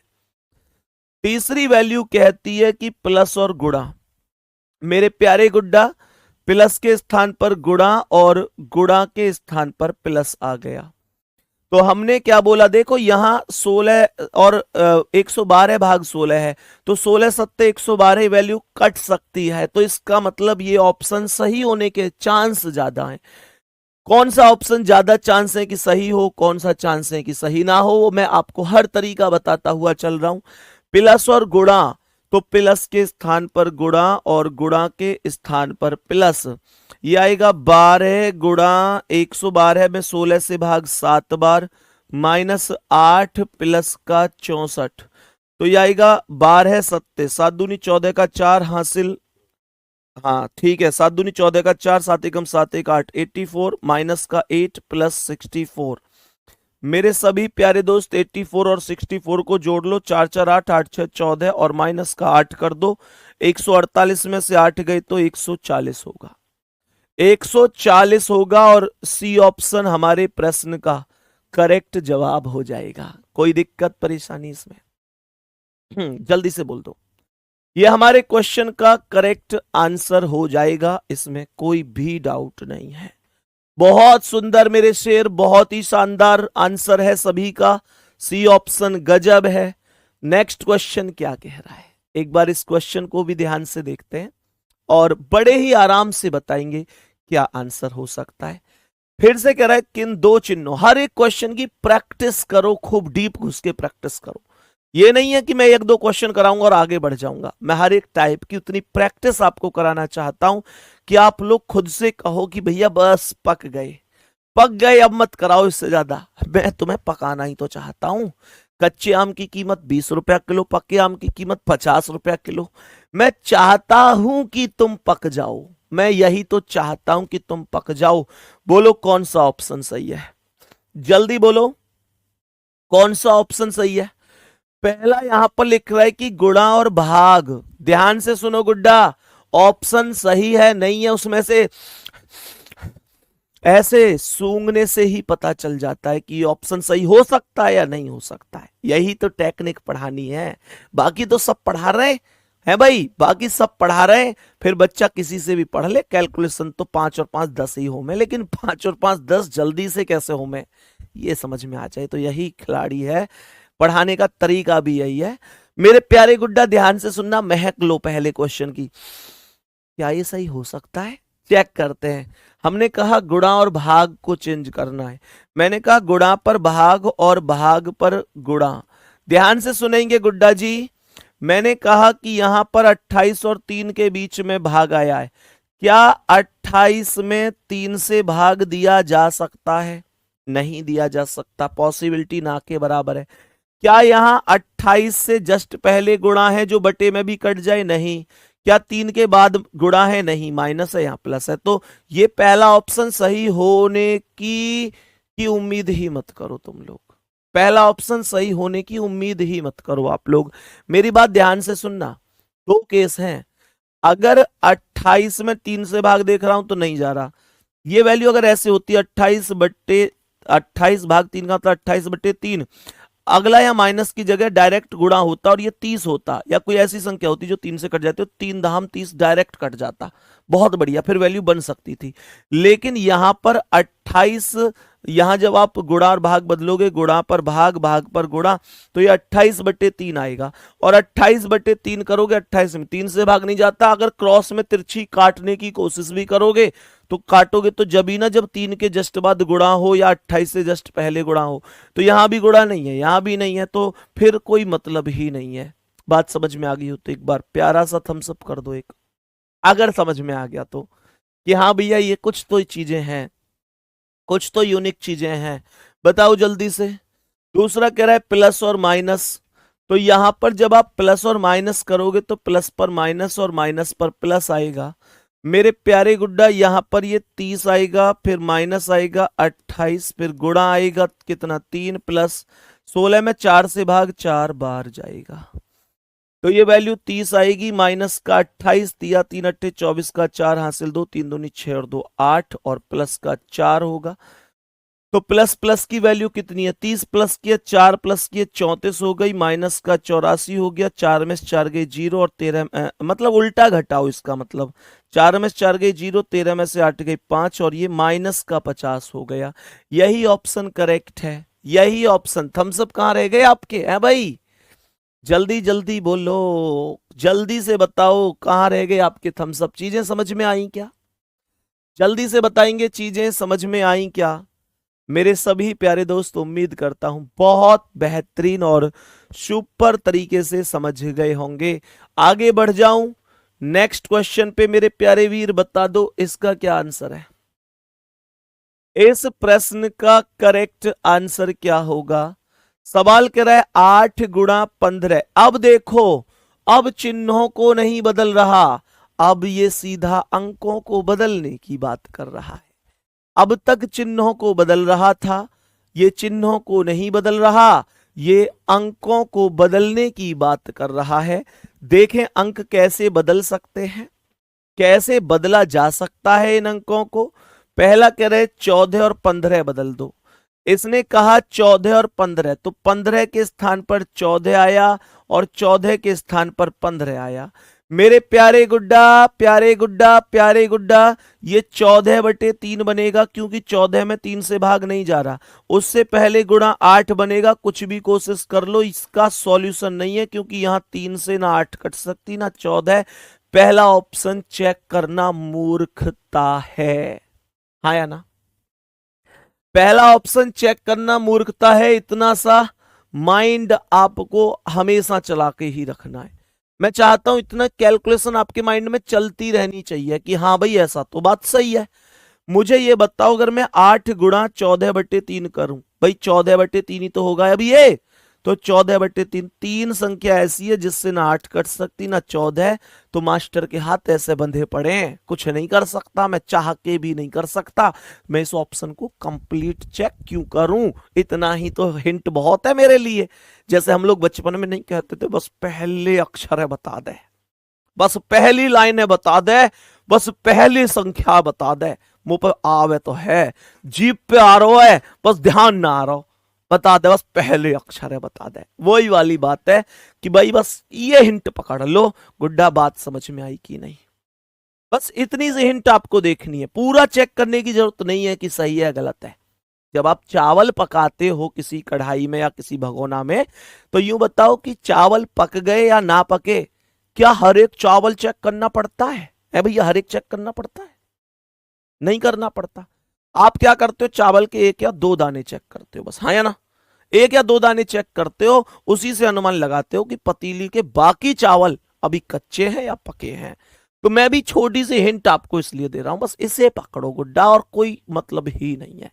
तीसरी वैल्यू कहती है कि प्लस और गुणा। मेरे प्यारे गुड्डा, प्लस के स्थान पर गुणा और गुणा के स्थान पर प्लस आ गया, तो हमने क्या बोला, देखो यहां 16 और 112 भाग 16 है, तो 16 सत्ते 112 वैल्यू कट सकती है, तो इसका मतलब ये ऑप्शन सही होने के चांस ज्यादा हैं। कौन सा ऑप्शन ज्यादा चांस है कि सही हो, कौन सा चांस है कि सही ना हो, वो मैं आपको हर तरीका बताता हुआ चल रहा हूं। प्लस और गुणा, तो प्लस के स्थान पर गुणा और गुणा के स्थान पर प्लस, ये आएगा 12 गुणा 112 में 16 से भाग 7 बार माइनस 8 प्लस का 64, तो ये आएगा 12 सत्ते 7 दूनी 14 का 4 हासिल, हाँ ठीक है, 7 दूनी 14 का 4 7 एकम 7 1 8 84 माइनस का 8 प्लस 64। मेरे सभी प्यारे दोस्त 84 और 64 को जोड़ लो, 4 4 8 8 6 14 और माइनस का 8 कर दो, 148 में से 8 गए तो 140 होगा, 140 होगा, और सी ऑप्शन हमारे प्रश्न का करेक्ट जवाब हो जाएगा। कोई दिक्कत परेशानी इसमें? जल्दी से बोल दो, ये हमारे क्वेश्चन का करेक्ट आंसर हो जाएगा, इसमें कोई भी डाउट नहीं है। बहुत सुंदर मेरे शेर, बहुत ही शानदार आंसर है सभी का, सी ऑप्शन गजब है। नेक्स्ट क्वेश्चन क्या कह रहा है, एक बार इस क्वेश्चन को भी ध्यान से देखते हैं और बड़े ही आराम से बताएंगे क्या आंसर हो सकता है। फिर से कह रहा है किन दो चिन्हों, हर एक क्वेश्चन की प्रैक्टिस करो, खूब डीप घुस के प्रैक्टिस करो। ये नहीं है कि मैं एक दो क्वेश्चन कराऊंगा और आगे बढ़ जाऊंगा, मैं हर एक टाइप की उतनी प्रैक्टिस आपको कराना चाहता हूं कि आप लोग खुद से कहो कि भैया बस पक गए, अब मत कराओ इससे ज्यादा। मैं तुम्हें पकाना ही तो चाहता हूं। कच्चे आम की कीमत 20 रुपया किलो, पक्के आम की कीमत 50 रुपया किलो। मैं चाहता हूं कि तुम पक जाओ, मैं यही तो चाहता हूं कि तुम पक जाओ। बोलो कौन सा ऑप्शन सही है, जल्दी बोलो कौन सा ऑप्शन सही है। पहला यहां पर लिख रहा है कि गुणा और भाग, ध्यान से सुनो गुड्डा, ऑप्शन सही है नहीं है उसमें से ऐसे सूंघने से ही पता चल जाता है कि ऑप्शन सही हो सकता है या नहीं हो सकता है। यही तो टेक्निक पढ़ानी है, बाकी तो सब पढ़ा रहे हैं भाई, बाकी सब पढ़ा रहे हैं। फिर बच्चा किसी से भी पढ़ ले, कैलकुलेशन तो 5 और 5 10 ही हो में, लेकिन 5 और 5 10 जल्दी से कैसे हो में, ये समझ में आ जाए, तो यही खिलाड़ी है, पढ़ाने का तरीका भी यही है। मेरे प्यारे गुड्डा ध्यान से सुनना, महक लो पहले क्वेश्चन की। क्या ये सही हो सकता है? चेक करते हैं। हमने कहा गुणा और भाग को चेंज करना है। मैंने कहा गुणा पर भाग और भाग पर गुणा। ध्यान से सुनेंगे गुड्डा जी। मैंने कहा कि यहां पर 28 और 3 के बीच में भाग आया है। क्या 28 में 3 से भाग दिया जा सकता है? नहीं दिया जा सकता, पॉसिबिलिटी ना के बराबर है। क्या यहां 28 से जस्ट पहले गुणा है जो बटे में भी कट जाए? नहीं। क्या 3 के बाद गुणा है? नहीं, माइनस है, यहां प्लस है। तो ये पहला ऑप्शन सही होने की उम्मीद ही मत करो तुम लोग। पहला ऑप्शन सही होने की उम्मीद ही मत करो आप लोग। मेरी बात ध्यान से सुनना। दो केस हैं। अगर 28 में 3 से भाग देख रहा हूं तो नहीं जा रहा। ये वैल्यू अगर ऐसे होती है 28 भाग 3 का मतलब 28/3, अगला या माइनस की जगह डायरेक्ट गुणा होता और ये 30 होता, या कोई ऐसी संख्या होती जो 3 से कट जाती, तो 3 धाम 30 डायरेक्ट कट जाता। बहुत बढ़िया, फिर वैल्यू बन सकती थी। लेकिन यहां पर 28, यहां जब आप गुणा और भाग बदलोगे, गुणा पर भाग, भाग पर गुणा, तो ये 28/3 आएगा। और 28/3 करोगे, 28 में 3 से भाग नहीं जाता। अगर क्रॉस में तिरछी काटने की कोशिश भी करोगे तो काटोगे तो जब ही ना जब 3 के जस्ट बाद गुणा हो या 28 से जस्ट पहले गुणा हो। तो यहां भी गुणा नहीं है, यहां भी नहीं है, तो फिर कोई मतलब ही नहीं है। बात समझ में आ गई हो तो एक बार प्यारा सा थम्स अप कर दो एक, अगर समझ में आ गया तो, कि हाँ भैया ये कुछ तो चीजें हैं, कुछ तो यूनिक चीजें हैं। बताओ जल्दी से। दूसरा कह रहा है प्लस और माइनस। तो यहां पर जब आप प्लस और माइनस करोगे तो प्लस पर माइनस और माइनस पर प्लस आएगा। मेरे प्यारे गुड्डा यहां पर ये 30 आएगा, फिर माइनस आएगा 28, फिर गुणा आएगा कितना 3 प्लस 16 में 4 से भाग 4 बार जाएगा। तो ये वैल्यू 30 आएगी, माइनस का 28, दिया 3 अट्ठे 24 का 4 हासिल 2, 3 दूनी 6 और 2 8, और प्लस का 4 होगा। तो प्लस प्लस की वैल्यू कितनी है? 30 प्लस की 4 प्लस की 34 हो गई, माइनस का 84 हो गया, 4 में से 4 गई 0 और 13 मतलब उल्टा घटाओ इसका मतलब, 4 में से 4 गई 0, 13 में से 8 गई 5, और ये माइनस का 50 हो गया। यही ऑप्शन करेक्ट है, यही ऑप्शन। थम्स अप कहाँ रह गए आपके हैं भाई? जल्दी जल्दी बोलो, जल्दी से बताओ कहाँ रह गए आपके थम्स अप। चीजें समझ में आई क्या? जल्दी से बताएंगे चीजें समझ में आई क्या? मेरे सभी प्यारे दोस्त, उम्मीद करता हूं बहुत बेहतरीन और सुपर तरीके से समझ गए होंगे। आगे बढ़ जाऊं नेक्स्ट क्वेश्चन पे। मेरे प्यारे वीर बता दो इसका क्या आंसर है। इस प्रश्न का करेक्ट आंसर क्या होगा? सवाल कह रहा है 8 गुणा 15। अब देखो, अब चिन्हों को नहीं बदल रहा, अब ये सीधा अंकों को बदलने की बात कर रहा है। अब तक चिन्हों को बदल रहा था, ये चिन्हों को नहीं बदल रहा, ये अंकों को बदलने की बात कर रहा है। देखें अंक कैसे बदल सकते हैं, कैसे बदला जा सकता है इन अंकों को। पहला कह रहे 14 और 15 बदल दो। इसने कहा 14 और 15, तो 15 के स्थान पर 14 आया और 14 के स्थान पर 15 आया। मेरे प्यारे गुड्डा, प्यारे गुड्डा, प्यारे गुड्डा, ये 14/3 बनेगा, क्योंकि 14 में 3 से भाग नहीं जा रहा। उससे पहले गुणा 8 बनेगा, कुछ भी कोशिश कर लो, इसका सॉल्यूशन नहीं है, क्योंकि यहां 3 से ना 8 कट सकती ना 14। पहला ऑप्शन चेक करना मूर्खता है, हाँ या ना? पहला ऑप्शन चेक करना मूर्खता है। इतना सा माइंड आपको हमेशा चला के ही रखना है। मैं चाहता हूं इतना कैलकुलेशन आपके माइंड में चलती रहनी चाहिए कि हाँ भाई ऐसा तो बात सही है। मुझे ये बताओ, अगर मैं 8 गुणा 14/3 करूं, भाई 14/3 ही तो होगा अभी ये, तो 14/3, 3 संख्या ऐसी है जिससे ना 8 कट सकती ना 14। तो मास्टर के हाथ ऐसे बंधे पड़े हैं, कुछ नहीं कर सकता, मैं चाह के भी नहीं कर सकता। मैं इस ऑप्शन को कंप्लीट चेक क्यों करूं? इतना ही तो हिंट बहुत है मेरे लिए। जैसे हम लोग बचपन में नहीं कहते थे बस पहले अक्षर है बता दे, बस पहली लाइन है बता दे, बस पहली संख्या बता दे, मुंह पर आवे तो है, जीप पे आ रहा है, बस ध्यान ना आ रहा, बता दे, बस पहले अक्षर है बता दे। वही वाली बात है कि भाई बस ये हिंट पकड़ लो। गुड्डा बात समझ में आई कि नहीं? बस इतनी सी हिंट आपको देखनी है, पूरा चेक करने की जरूरत नहीं है कि सही है गलत है। जब आप चावल पकाते हो किसी कढ़ाई में या किसी भगोना में, तो यूं बताओ कि चावल पक गए या ना पके, क्या हर एक चावल चेक करना पड़ता है भैया? हर एक चेक करना पड़ता है? नहीं करना पड़ता। आप क्या करते हो, चावल के एक या दो दाने चेक करते हो बस, हाँ या ना? एक या दो दाने चेक करते हो, उसी से अनुमान लगाते हो कि पतीली के बाकी चावल अभी कच्चे हैं या पके हैं। तो मैं भी छोटी सी हिंट आपको इसलिए दे रहा हूं, बस इसे पकड़ो गुड्डा, और कोई मतलब ही नहीं है।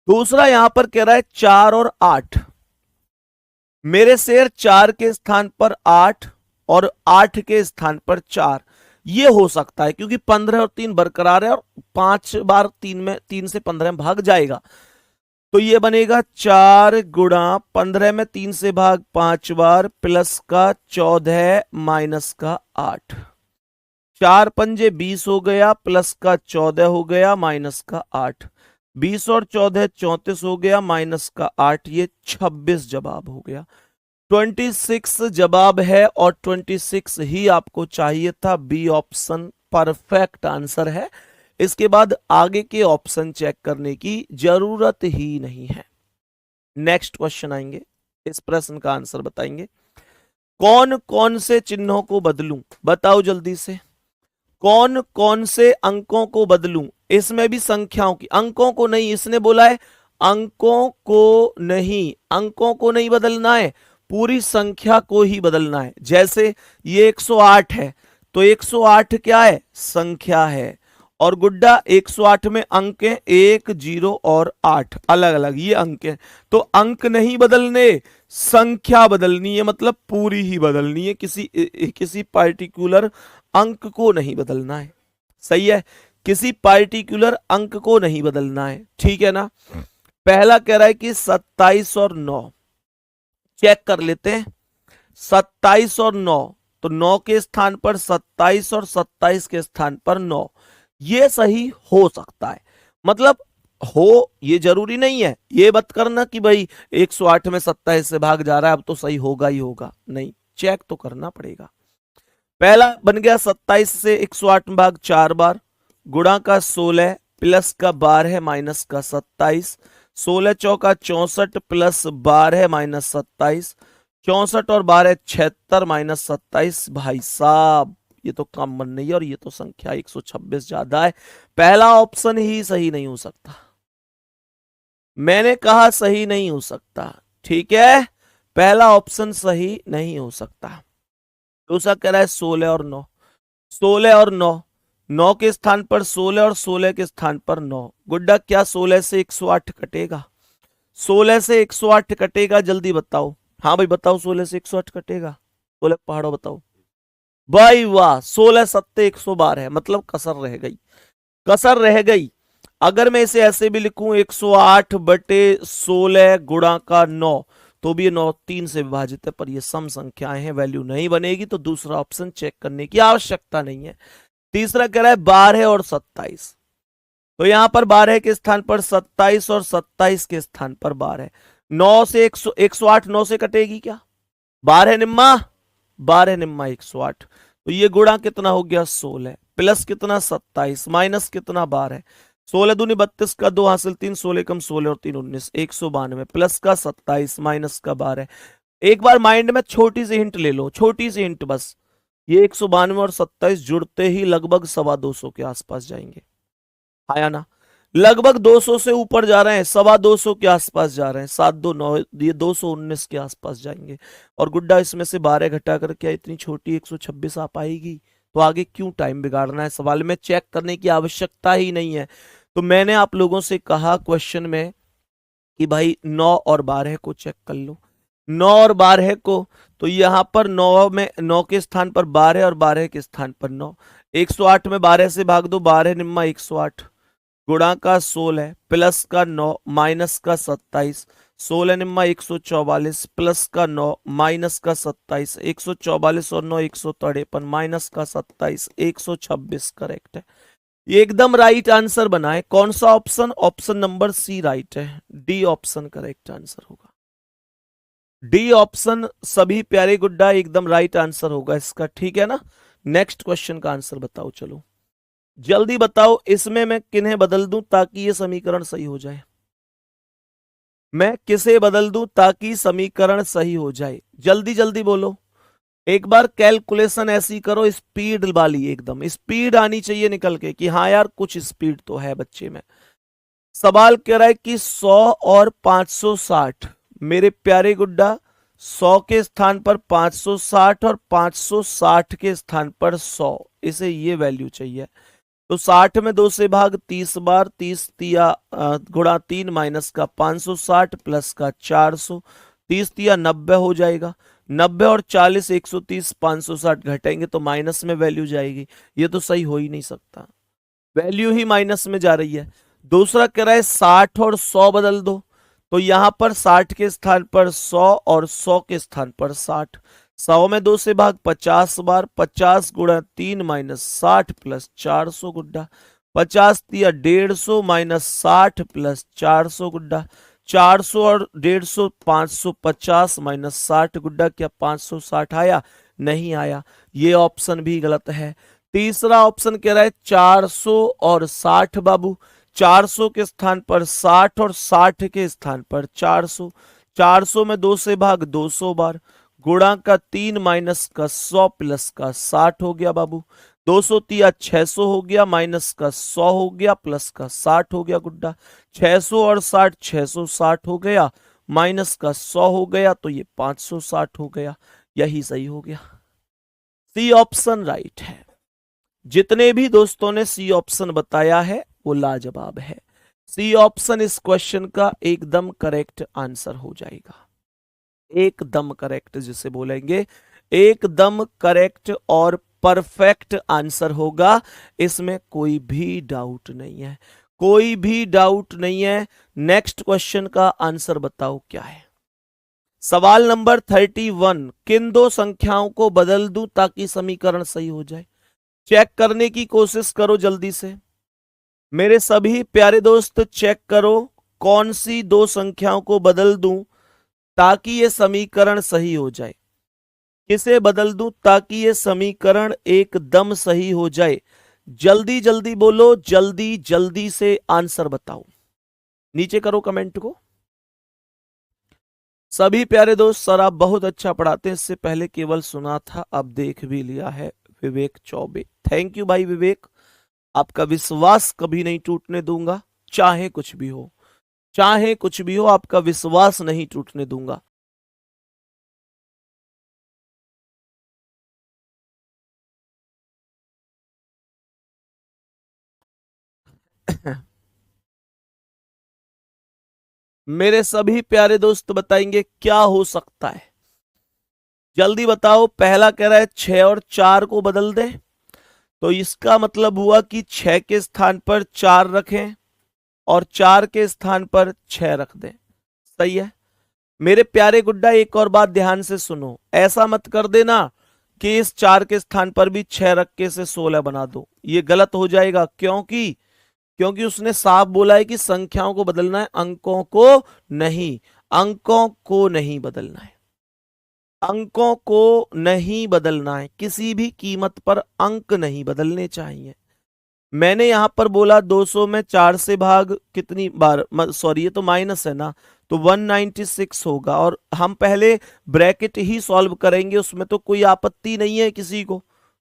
दूसरा यहां पर कह रहा है 4 और 8। मेरे शेर 4 के स्थान पर 8 और 8 के स्थान पर 4, ये हो सकता है क्योंकि 15 और 3 बरकरार है और 5 बार 3 से 15 में भाग जाएगा। तो ये बनेगा 4 गुणा 15 में 3 से भाग 5 बार प्लस का 14 माइनस का 8। 4 पंजे 20 हो गया, प्लस का 14 हो गया, माइनस का 8। 20 और 14 34 हो गया, माइनस का 8, ये 26 जवाब हो गया। 26 जवाब है और 26 ही आपको चाहिए था। बी ऑप्शन परफेक्ट आंसर है। इसके बाद आगे के ऑप्शन चेक करने की जरूरत ही नहीं है। नेक्स्ट क्वेश्चन आएंगे, इस प्रश्न का आंसर बताएंगे। कौन कौन से चिन्हों को बदलूं, बताओ जल्दी से। कौन कौन से अंकों को बदलूं? इसमें भी संख्याओं की, अंकों को नहीं, इसने बोला है अंकों को नहीं, अंकों को नहीं बदलना है, पूरी संख्या को ही बदलना है। जैसे ये 108 है, तो 108 क्या है? संख्या है। और गुड्डा 108 में अंक है 1, 0 और 8, अलग अलग ये अंक है। तो अंक नहीं बदलने, संख्या बदलनी है, मतलब पूरी ही बदलनी है, किसी पार्टिकुलर अंक को नहीं बदलना है। सही है, किसी पार्टिकुलर अंक को नहीं बदलना है, ठीक है ना। पहला कह रहा है कि 27 और 9, चेक कर लेते हैं। 27 और 9, तो 9 के स्थान पर 27 और 27 के स्थान पर 9, ये सही हो सकता है। मतलब हो, ये जरूरी नहीं है, ये मत करना कि भाई 108 में 27 से भाग जा रहा है अब तो सही होगा ही होगा, नहीं, चेक तो करना पड़ेगा। पहला बन गया 27 से 108 में भाग 4 बार, गुणा का 16 प्लस का 12 माइनस का 27, 16 चौका 64 प्लस 12 माइनस 27, 64 और 12 76 माइनस 27। भाई साहब ये तो कम बन रही है और ये तो संख्या 126 ज्यादा है। पहला ऑप्शन ही सही नहीं हो सकता, मैंने कहा सही नहीं हो सकता, ठीक है, पहला ऑप्शन सही नहीं हो सकता। दूसरा कह रहा है 16 और 9, 16 और 9, 9 के स्थान पर 16 और 16 के स्थान पर 9। गुड्डा क्या 16 से 108 कटेगा? 16 से 108 कटेगा, जल्दी बताओ। हाँ भाई बताओ, 16 से 108 कटेगा? 16 पहाड़ों बताओ भाई, वाह, 16 सत्ते 112 है, मतलब कसर रह गई, कसर रह गई। अगर मैं इसे ऐसे भी लिखूं 108 बटे 16 गुणा का 9, तो भी ये 9 3 से विभाजित है, पर ये सम संख्याएं हैं, वैल्यू नहीं बनेगी, तो दूसरा ऑप्शन चेक करने की आवश्यकता नहीं है। तीसरा कह रहा है 12 और 27, तो यहां पर 12 के स्थान पर 27 और 27 के स्थान पर 12। 9 से 108 9 से कटेगी क्या? 12 निम्मा, 12 निम्मा 108, तो ये गुणा कितना हो गया 16 प्लस कितना 27 माइनस कितना 12, 16 दूनी 32 का 2 हासिल 3, 16 कम 16 और 3 19, 192 प्लस का 27 माइनस का 12। एक बार माइंड में छोटी सी हिंट ले लो, छोटी सी हिंट बस, ये 192 और 27 जुड़ते ही लगभग 225 के आसपास जाएंगे, आया ना, लगभग 200 से ऊपर जा रहे हैं, 225 के आसपास जा रहे हैं, 7 2 9, ये 219 के आसपास जाएंगे। और गुड्डा इसमें से 12 घटाकर क्या इतनी छोटी 126 आ पाएगी? तो आगे क्यों टाइम बिगाड़ना है, सवाल में चेक करने की आवश्यकता ही नहीं है। तो मैंने आप लोगों से कहा क्वेश्चन में कि भाई 9 और 12 को चेक कर लो, 9 और 12 को, तो यहां पर 9 में 9 के स्थान पर 12 और 12 के स्थान पर 9, 108 में 12 से भाग दो, 12 निम्मा 108, गुणा का 16 प्लस का 9 माइनस का 27, 16 निम्मा 144 प्लस का 9 माइनस का 27, 144 और 9 153 माइनस का 27, 126 करेक्ट है। ये एकदम राइट आंसर बना है। कौन सा option? Option number C right है, डी ऑप्शन करेक्ट आंसर होगा। डी ऑप्शन सभी प्यारे गुड्डा एकदम राइट आंसर होगा इसका, ठीक है ना। नेक्स्ट क्वेश्चन का आंसर बताओ, चलो जल्दी बताओ, इसमें मैं किन्हें बदल दूं ताकि ये समीकरण सही हो जाए। मैं किसे बदल दूं ताकि समीकरण सही हो जाए? जल्दी जल्दी बोलो। एक बार कैलकुलेशन ऐसी करो, स्पीड वाली, एकदम स्पीड आनी चाहिए निकल के कि हाँ यार कुछ स्पीड तो है बच्चे में। सवाल कह रहा है कि 100 और 560। मेरे प्यारे गुड्डा, 100 के स्थान पर 560 और 560 के स्थान पर 100, इसे ये वैल्यू चाहिए। तो 60 में 2 से भाग 30 बार, 30 तिया गुणा 3 माइनस का 560 प्लस का 400, 30 तिया 90 हो जाएगा। 90 और 40 130, 560 घटेंगे तो माइनस में वैल्यू जाएगी। ये तो सही हो ही नहीं सकता, वैल्यू ही माइनस में जा रही है। दूसरा कह रहा है 60 और 100 बदल दो, तो यहां पर 60 के स्थान पर 100 और 100 के स्थान पर 60। 100 में 2 से भाग 50 बार, 50 गुणा 3 माइनस 60 प्लस 400 गुड्डा, 50 दिया 150 माइनस 60 प्लस 400 गुड्डा, 400 और 150 550 माइनस 60 गुड्डा। क्या 560 आया? नहीं आया, ये ऑप्शन भी गलत है। तीसरा ऑप्शन कह रहा है 400 और 60 बाबू, 400 के स्थान पर 60 और 60 के स्थान पर 400। 400 में 2 से भाग 200 बार, गुणा का 3 माइनस का 100 प्लस का 60 हो गया बाबू। 200 तिया 600 हो गया, माइनस का 100 हो गया, प्लस का 60 हो गया गुड्डा। 600 और 60 660 हो गया, माइनस का 100 हो गया, तो ये 560 हो गया। यही सही हो गया, सी ऑप्शन राइट है। जितने भी दोस्तों ने सी ऑप्शन बताया है वो लाजवाब है। सी ऑप्शन इस क्वेश्चन का एकदम करेक्ट आंसर हो जाएगा, एकदम करेक्ट जिसे बोलेंगे, एकदम करेक्ट और परफेक्ट आंसर होगा। इसमें कोई भी डाउट नहीं है, कोई भी डाउट नहीं है। नेक्स्ट क्वेश्चन का आंसर बताओ क्या है। सवाल नंबर 31, किन दो संख्याओं को बदल दूं ताकि समीकरण सही हो जाए? चेक करने की कोशिश करो जल्दी से मेरे सभी प्यारे दोस्त, चेक करो कौन सी दो संख्याओं को बदल दूं ताकि ये समीकरण सही हो जाए। किसे बदल दूं ताकि ये समीकरण एकदम सही हो जाए? जल्दी जल्दी बोलो, जल्दी जल्दी से आंसर बताओ, नीचे करो कमेंट को। सभी प्यारे दोस्त, सर आप बहुत अच्छा पढ़ाते हैं, इससे पहले केवल सुना था, अब देख भी लिया है। विवेक चौबे, थैंक यू भाई विवेक, आपका विश्वास कभी नहीं टूटने दूंगा, चाहे कुछ भी हो, चाहे कुछ भी हो, आपका विश्वास नहीं टूटने दूंगा। मेरे सभी प्यारे दोस्त बताएंगे क्या हो सकता है, जल्दी बताओ। पहला कह रहा है 6 और 4 को बदल दे, तो इसका मतलब हुआ कि 6 के स्थान पर 4 रखें और 4 के स्थान पर 6 रख दें। सही है मेरे प्यारे गुड्डा, एक और बात ध्यान से सुनो, ऐसा मत कर देना कि इस 4 के स्थान पर भी 6 रख के से 16 बना दो, ये गलत हो जाएगा। क्योंकि उसने साफ बोला है कि संख्याओं को बदलना है, अंकों को नहीं, अंकों को नहीं बदलना है, अंकों को नहीं बदलना है, किसी भी कीमत पर अंक नहीं बदलने चाहिए। मैंने यहां पर बोला 200 में 4 से भाग कितनी बार, सॉरी ये तो माइनस है ना, तो 196 होगा, और हम पहले ब्रैकेट ही सॉल्व करेंगे, उसमें तो कोई आपत्ति नहीं है किसी को,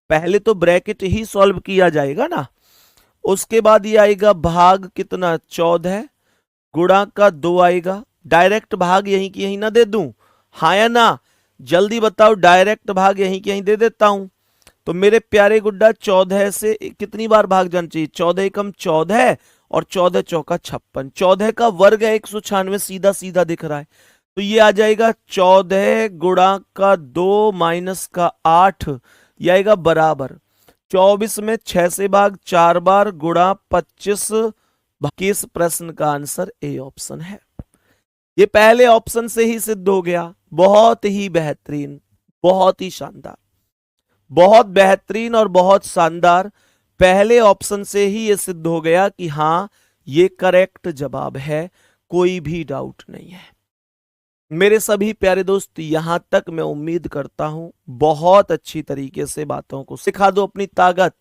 पहले तो ब्रैकेट ही सॉल्व किया जाएगा ना। उसके बाद ये आएगा भाग कितना 14, गुणा का 2 आएगा, डायरेक्ट भाग यहीं की यहीं ना दे दूं, हाँ या ना? जल्दी बताओ, डायरेक्ट भाग यहीं की यहीं दे देता हूं। तो मेरे प्यारे गुड्डा 14 से कितनी बार भाग जाना चाहिए? 14 एकम 14 और 14 चौका 56, 14 का वर्ग है 196, सीधा सीधा दिख रहा है, तो ये आ जाएगा 14 गुणा का 2 माइनस का 8, ये आएगा बराबर 24 में 6 से भाग 4 बार, गुणा 25। किस प्रश्न का आंसर ए ऑप्शन है। ये पहले ऑप्शन से ही सिद्ध हो गया, बहुत ही बेहतरीन, बहुत ही शानदार, बहुत बेहतरीन और बहुत शानदार, पहले ऑप्शन से ही ये सिद्ध हो गया कि हां ये करेक्ट जवाब है, कोई भी डाउट नहीं है। मेरे सभी प्यारे दोस्त, यहां तक मैं उम्मीद करता हूं बहुत अच्छी तरीके से बातों को सिखा दो अपनी ताकत।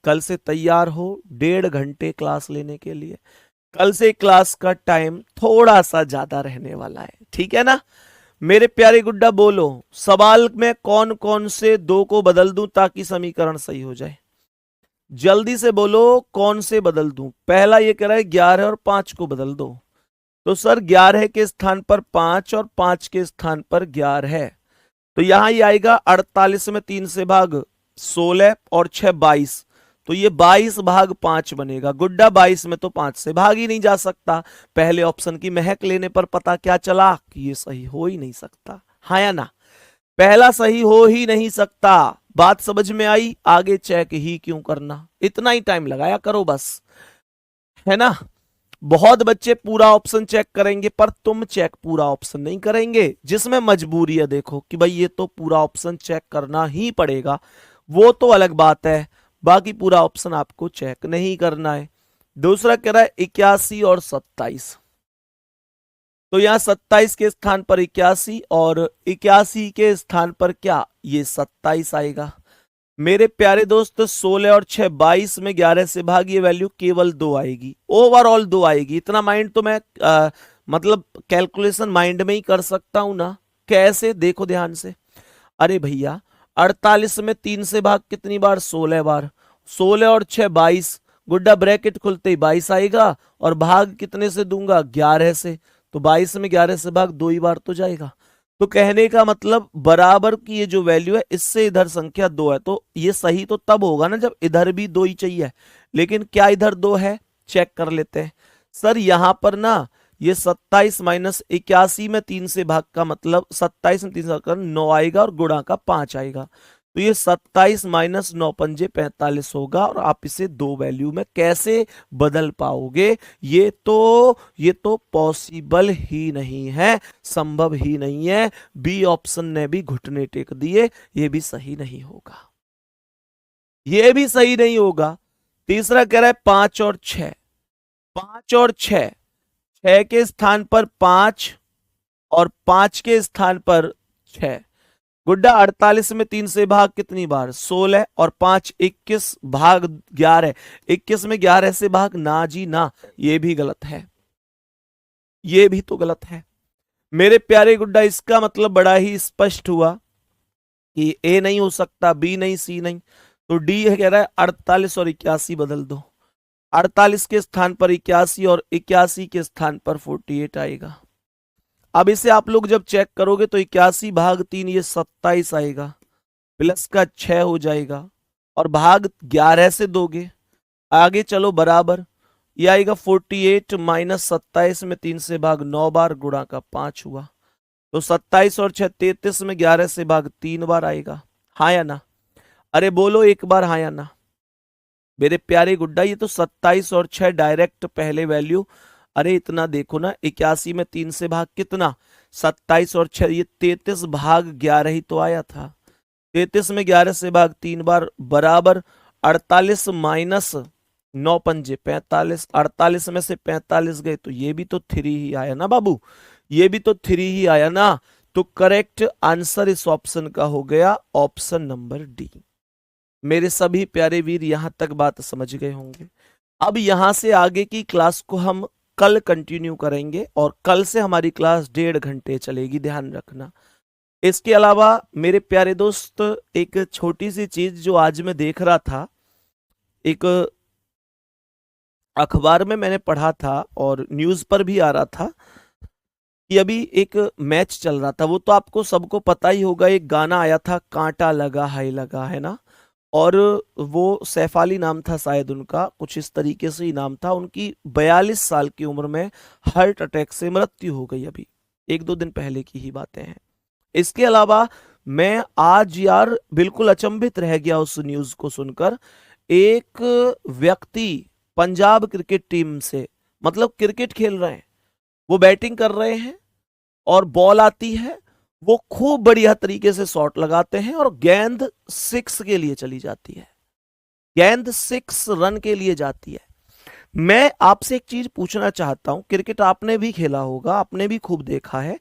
कल से तैयार हो 1.5 घंटे क्लास लेने के लिए। कल से क्लास का टाइम थोड़ा सा ज्यादा रहने वाला है, ठीक है ना। मेरे प्यारे गुड्डा बोलो, सवाल में कौन कौन से दो को बदल दूं ताकि समीकरण सही हो जाए। जल्दी से बोलो कौन से बदल दूं। पहला ये कह रहा है 11 और 5 को बदल दो। तो सर 11 के स्थान पर 5 और 5 के स्थान पर 11 है, तो यहां ये आएगा 48 में 3 से भाग 16 और 6 22, तो ये 22 भाग 5 बनेगा। गुड्डा 22 में तो 5 से भाग ही नहीं जा सकता। पहले ऑप्शन की महक लेने पर पता क्या चला कि ये सही हो ही नहीं सकता, हाँ या ना। पहला सही हो ही नहीं सकता। बात समझ में आई? आगे चेक ही क्यों करना, इतना ही टाइम लगाया करो बस, है ना। बहुत बच्चे पूरा ऑप्शन चेक करेंगे पर तुम चेक पूरा ऑप्शन नहीं करेंगे, जिसमें मजबूरी है देखो कि भाई ये तो पूरा ऑप्शन चेक करना ही पड़ेगा, वो तो अलग बात है, बाकी पूरा ऑप्शन आपको चेक नहीं करना है। दूसरा कह रहा है 81 और 27, तो यहां 27 के स्थान पर 81 और 81 के स्थान पर क्या, ये 27 आएगा। मेरे प्यारे दोस्त 16 और 6 22 में 11 से भाग, ये वैल्यू केवल 2 आएगी, ओवरऑल 2 आएगी। इतना माइंड तो मैं मतलब कैलकुलेशन माइंड में ही कर सकता हूं ना। कैसे, देखो ध्यान से। अरे भैया 48 में 3 से भाग कितनी बार, 16 बार। 16 और 6 22, गुड्डा ब्रैकेट खुलते ही 22 आएगा, और भाग कितने से दूंगा, 11 से, तो 22 में 11 से भाग 2 ही बार तो जाएगा। तो कहने का मतलब बराबर की ये जो वैल्यू है, इससे इधर संख्या 2 है, तो ये सही तो तब होगा ना जब इधर भी 2 ही चाहिए। लेकिन क्या इधर 2 है, चेक कर लेते हैं। सर यहां पर ना ये 27 माइनस 81 में 3 से भाग का मतलब 27 में 3 से भाग का 9 आएगा और गुणा का 5 आएगा, तो ये 27 माइनस 9 पंजे 45 होगा। और आप इसे दो वैल्यू में कैसे बदल पाओगे, ये तो पॉसिबल ही नहीं है, संभव ही नहीं है। बी ऑप्शन ने भी घुटने टेक दिए, ये भी सही नहीं होगा, ये भी सही नहीं होगा। तीसरा कह रहा है 5 और 6, 5 और 6, 6 के स्थान पर 5 और 5 के स्थान पर 6। गुड्डा 48 में 3 से भाग कितनी बार, 16 और 5 21 भाग 11, 21 में 11 से भाग, ना जी ना, ये भी गलत है, ये भी तो गलत है। मेरे प्यारे गुड्डा इसका मतलब बड़ा ही स्पष्ट हुआ कि ए नहीं हो सकता, बी नहीं, सी नहीं, तो डी कह रहा है 48 और 81 बदल दो। 48 के स्थान पर 81 और 81 के स्थान पर 48 आएगा। अब इसे आप लोग जब चेक करोगे तो 81 भाग 3 ये 27 आएगा, प्लस का 6 हो जाएगा, और भाग 11 से दोगे, आगे चलो बराबर, ये आएगा 48 माइनस 27 में 3 से भाग 9 बार, गुणा का 5 हुआ, तो 27 और 6 33 में 11 से भाग 3 बार आएगा, हाँ या ना। अरे बोलो एक बार हाँ या ना। मेरे प्यारे गुड्डा ये तो 27 और 6 डायरेक्ट पहले वैल्यू, अरे इतना देखो ना, 81 में 3 से भाग कितना, 27 और 6, ये 33 भाग 11 ही तो आया था, 33 में 11 से भाग 3 बार, बराबर 48 माइनस 9 पंजे 45, 48 में से 45 गए तो ये भी तो 3 ही आया ना बाबू, ये भी तो 3 ही आया ना। तो करेक्ट आंसर इस ऑप्शन का हो गया ऑप्शन नंबर डी। मेरे सभी प्यारे वीर यहां तक बात समझ गए होंगे। अब यहां से आगे की क्लास को हम कल कंटिन्यू करेंगे, और कल से हमारी क्लास 1.5 घंटे चलेगी, ध्यान रखना। इसके अलावा मेरे प्यारे दोस्त एक छोटी सी चीज जो आज मैं देख रहा था, एक अखबार में मैंने पढ़ा था और न्यूज पर भी आ रहा था कि अभी एक मैच चल रहा था, वो तो आपको सबको पता ही होगा, एक गाना आया था कांटा लगा है ना, और वो सैफ अली नाम था शायद उनका, कुछ इस तरीके से ही नाम था। उनकी 42 साल की उम्र में हार्ट अटैक से मृत्यु हो गई, अभी 1-2 दिन पहले की ही बातें हैं। इसके अलावा मैं आज यार बिल्कुल अचंभित रह गया उस न्यूज को सुनकर। एक व्यक्ति पंजाब क्रिकेट टीम से, मतलब क्रिकेट खेल रहे हैं, वो बैटिंग कर रहे हैं और बॉल आती है, वो खूब बढ़िया तरीके से शॉट लगाते हैं और गेंद 6 के लिए चली जाती है, गेंद 6 रन के लिए जाती है। मैं आपसे एक चीज पूछना चाहता हूं, क्रिकेट आपने भी खेला होगा, आपने भी खूब देखा है,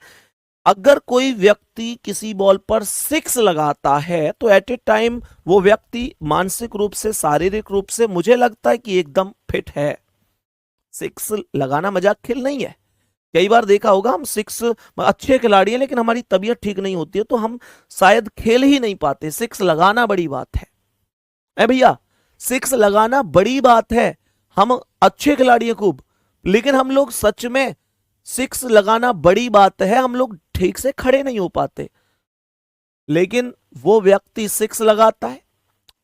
अगर कोई व्यक्ति किसी बॉल पर 6 लगाता है तो एट ए टाइम वो व्यक्ति मानसिक रूप से, शारीरिक रूप से, मुझे लगता है कि एकदम फिट है, सिक्स लगाना मजाक खेल नहीं है। कई बार देखा होगा हम सिक्स अच्छे खिलाड़ी हैं लेकिन हमारी तबीयत ठीक नहीं होती है तो हम शायद खेल ही नहीं पाते। सिक्स लगाना बड़ी बात है भैया, सिक्स लगाना बड़ी बात है। हम अच्छे खिलाड़ी हैं खूब, लेकिन हम लोग सच में सिक्स लगाना बड़ी बात है, हम लोग ठीक से खड़े नहीं हो पाते। लेकिन वो व्यक्ति सिक्स लगाता है,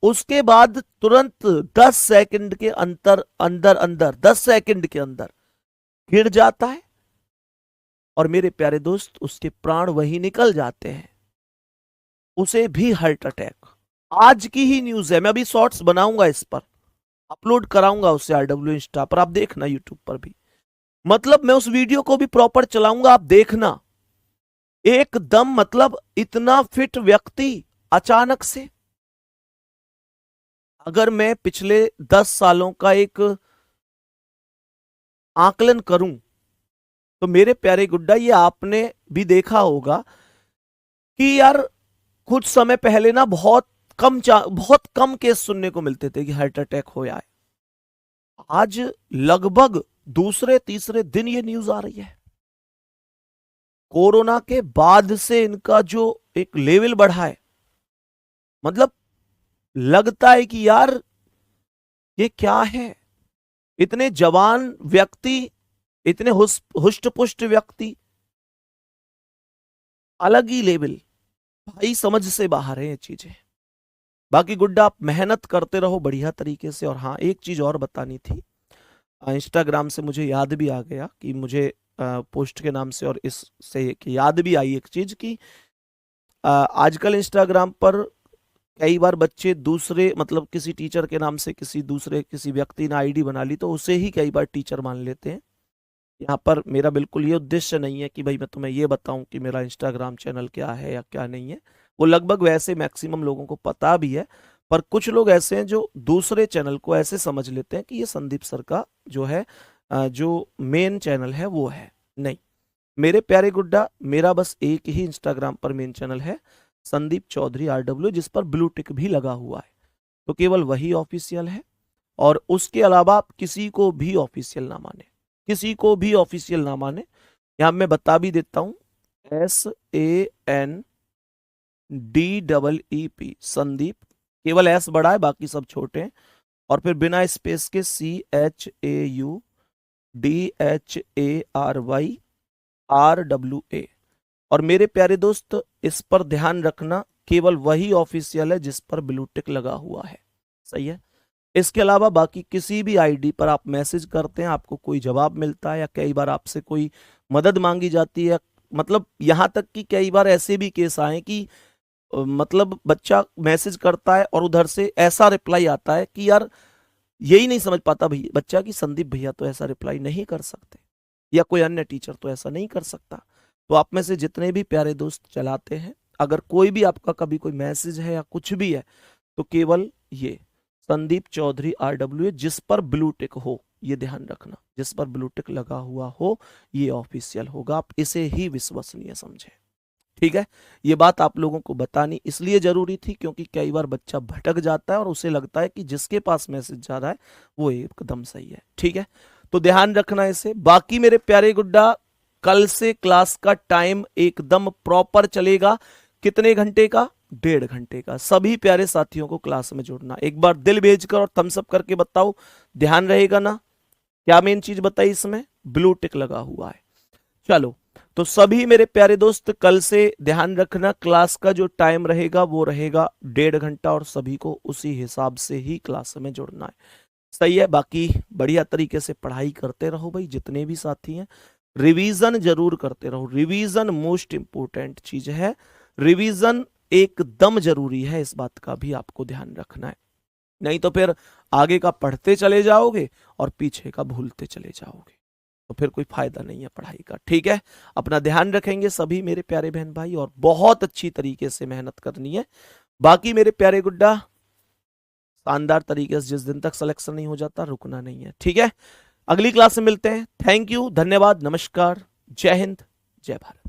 उसके बाद तुरंत 10 सेकंड के अंदर 10 सेकंड के अंदर गिर जाता है और मेरे प्यारे दोस्त उसके प्राण वही निकल जाते हैं, उसे भी हार्ट अटैक। आज की ही न्यूज है, मैं अभी शॉर्ट्स बनाऊंगा, इस पर अपलोड कराऊंगा उसे RW इंस्टा पर, आप देखना यूट्यूब पर भी। मतलब मैं उस वीडियो को भी प्रॉपर चलाऊंगा, आप देखना। एकदम मतलब इतना फिट व्यक्ति अचानक से, अगर मैं पिछले 10 सालों का एक आकलन करूं तो मेरे प्यारे गुड्डा ये आपने भी देखा होगा कि यार कुछ समय पहले ना बहुत कम केस सुनने को मिलते थे कि हार्ट अटैक हो है। आज लगभग दूसरे तीसरे दिन ये न्यूज आ रही है। कोरोना के बाद से इनका जो एक लेवल बढ़ा है, मतलब लगता है कि यार ये क्या है। इतने जवान व्यक्ति, इतने हुष्ट पुष्ट व्यक्ति, अलग ही लेवल, भाई समझ से बाहर है ये चीजें। बाकी गुड्डा आप मेहनत करते रहो बढ़िया तरीके से। और हाँ, एक चीज और बतानी थी, इंस्टाग्राम से मुझे याद भी आ गया कि मुझे पोस्ट के नाम से और इससे याद भी आई एक चीज कि आजकल इंस्टाग्राम पर कई बार बच्चे दूसरे मतलब किसी टीचर के नाम से किसी व्यक्ति ने आईडी बना ली तो उसे ही कई बार टीचर मान लेते हैं। यहाँ पर मेरा बिल्कुल ये उद्देश्य नहीं है कि भाई मैं तुम्हें ये बताऊं कि मेरा इंस्टाग्राम चैनल क्या है या क्या नहीं है। वो लगभग वैसे मैक्सिमम लोगों को पता भी है, पर कुछ लोग ऐसे हैं जो दूसरे चैनल को ऐसे समझ लेते हैं कि ये संदीप सर का जो है जो मेन चैनल है वो है। नहीं मेरे प्यारे गुड्डा, मेरा बस एक ही इंस्टाग्राम पर मेन चैनल है, संदीप चौधरी RW, जिस पर ब्लू टिक भी लगा हुआ है, तो केवल वही ऑफिशियल है। और उसके अलावा आप किसी को भी ऑफिशियल ना माने, किसी को भी ऑफिशियल ना माने। यहां मैं बता भी देता हूं, SANDEEP संदीप, केवल S बड़ा है, बाकी सब छोटे हैं। और फिर बिना स्पेस के CHAUDHARYRWA। और मेरे प्यारे दोस्त इस पर ध्यान रखना, केवल वही ऑफिशियल है जिस पर ब्लू टिक लगा हुआ है, सही है। इसके अलावा बाकी किसी भी आईडी पर आप मैसेज करते हैं, आपको कोई जवाब मिलता है या कई बार आपसे कोई मदद मांगी जाती है, मतलब यहां तक कि कई बार ऐसे भी केस आए कि मतलब बच्चा मैसेज करता है और उधर से ऐसा रिप्लाई आता है कि यार यही नहीं समझ पाता भैया बच्चा कि संदीप भैया तो ऐसा रिप्लाई नहीं कर सकते या कोई अन्य टीचर तो ऐसा नहीं कर सकता। तो आप में से जितने भी प्यारे दोस्त चलाते हैं, अगर कोई भी आपका कभी कोई मैसेज है या कुछ भी है तो केवल ये संदीप चौधरी RW जिस पर ब्लू टिक हो, ये ध्यान रखना, जिस पर ब्लू टिक लगा हुआ हो ये ऑफिशियल होगा, आप इसे ही विश्वसनीय समझे, ठीक है। ये बात आप लोगों को बतानी इसलिए जरूरी थी क्योंकि कई बार बच्चा भटक जाता है और उसे लगता है कि जिसके पास मैसेज जा रहा है वो एकदम सही है, ठीक है। तो ध्यान रखना इसे। बाकी मेरे प्यारे गुड्डा, कल से क्लास का टाइम एकदम प्रॉपर चलेगा। कितने घंटे का? 1.5 घंटे का। सभी प्यारे साथियों को क्लास में जुड़ना। एक बार दिल भेजकर और थम्स अप करके बताओ, ध्यान रहेगा ना? क्या मेन चीज बताई इसमें? ब्लू टिक लगा हुआ है। चलो, तो सभी मेरे प्यारे दोस्त कल से ध्यान रखना, क्लास का जो टाइम रहेगा वो रहेगा 1.5 घंटा और सभी को उसी हिसाब से ही क्लास में जुड़ना है, सही है। बाकी बढ़िया तरीके से पढ़ाई करते रहो भाई, जितने भी साथी हैं रिवीजन जरूर करते रहो। रिवीजन मोस्ट इंपोर्टेंट चीज है, रिवीजन एकदम जरूरी है, इस बात का भी आपको ध्यान रखना है, नहीं तो फिर आगे का पढ़ते चले जाओगे और पीछे का भूलते चले जाओगे, तो फिर कोई फायदा नहीं है पढ़ाई का, ठीक है। अपना ध्यान रखेंगे सभी मेरे प्यारे बहन भाई और बहुत अच्छी तरीके से मेहनत करनी है। बाकी मेरे प्यारे गुड्डा, शानदार तरीके से जिस दिन तक सिलेक्शन नहीं हो जाता रुकना नहीं है, ठीक है। अगली क्लास में मिलते हैं। थैंक यू, धन्यवाद, नमस्कार, जय हिंद, जय भारत।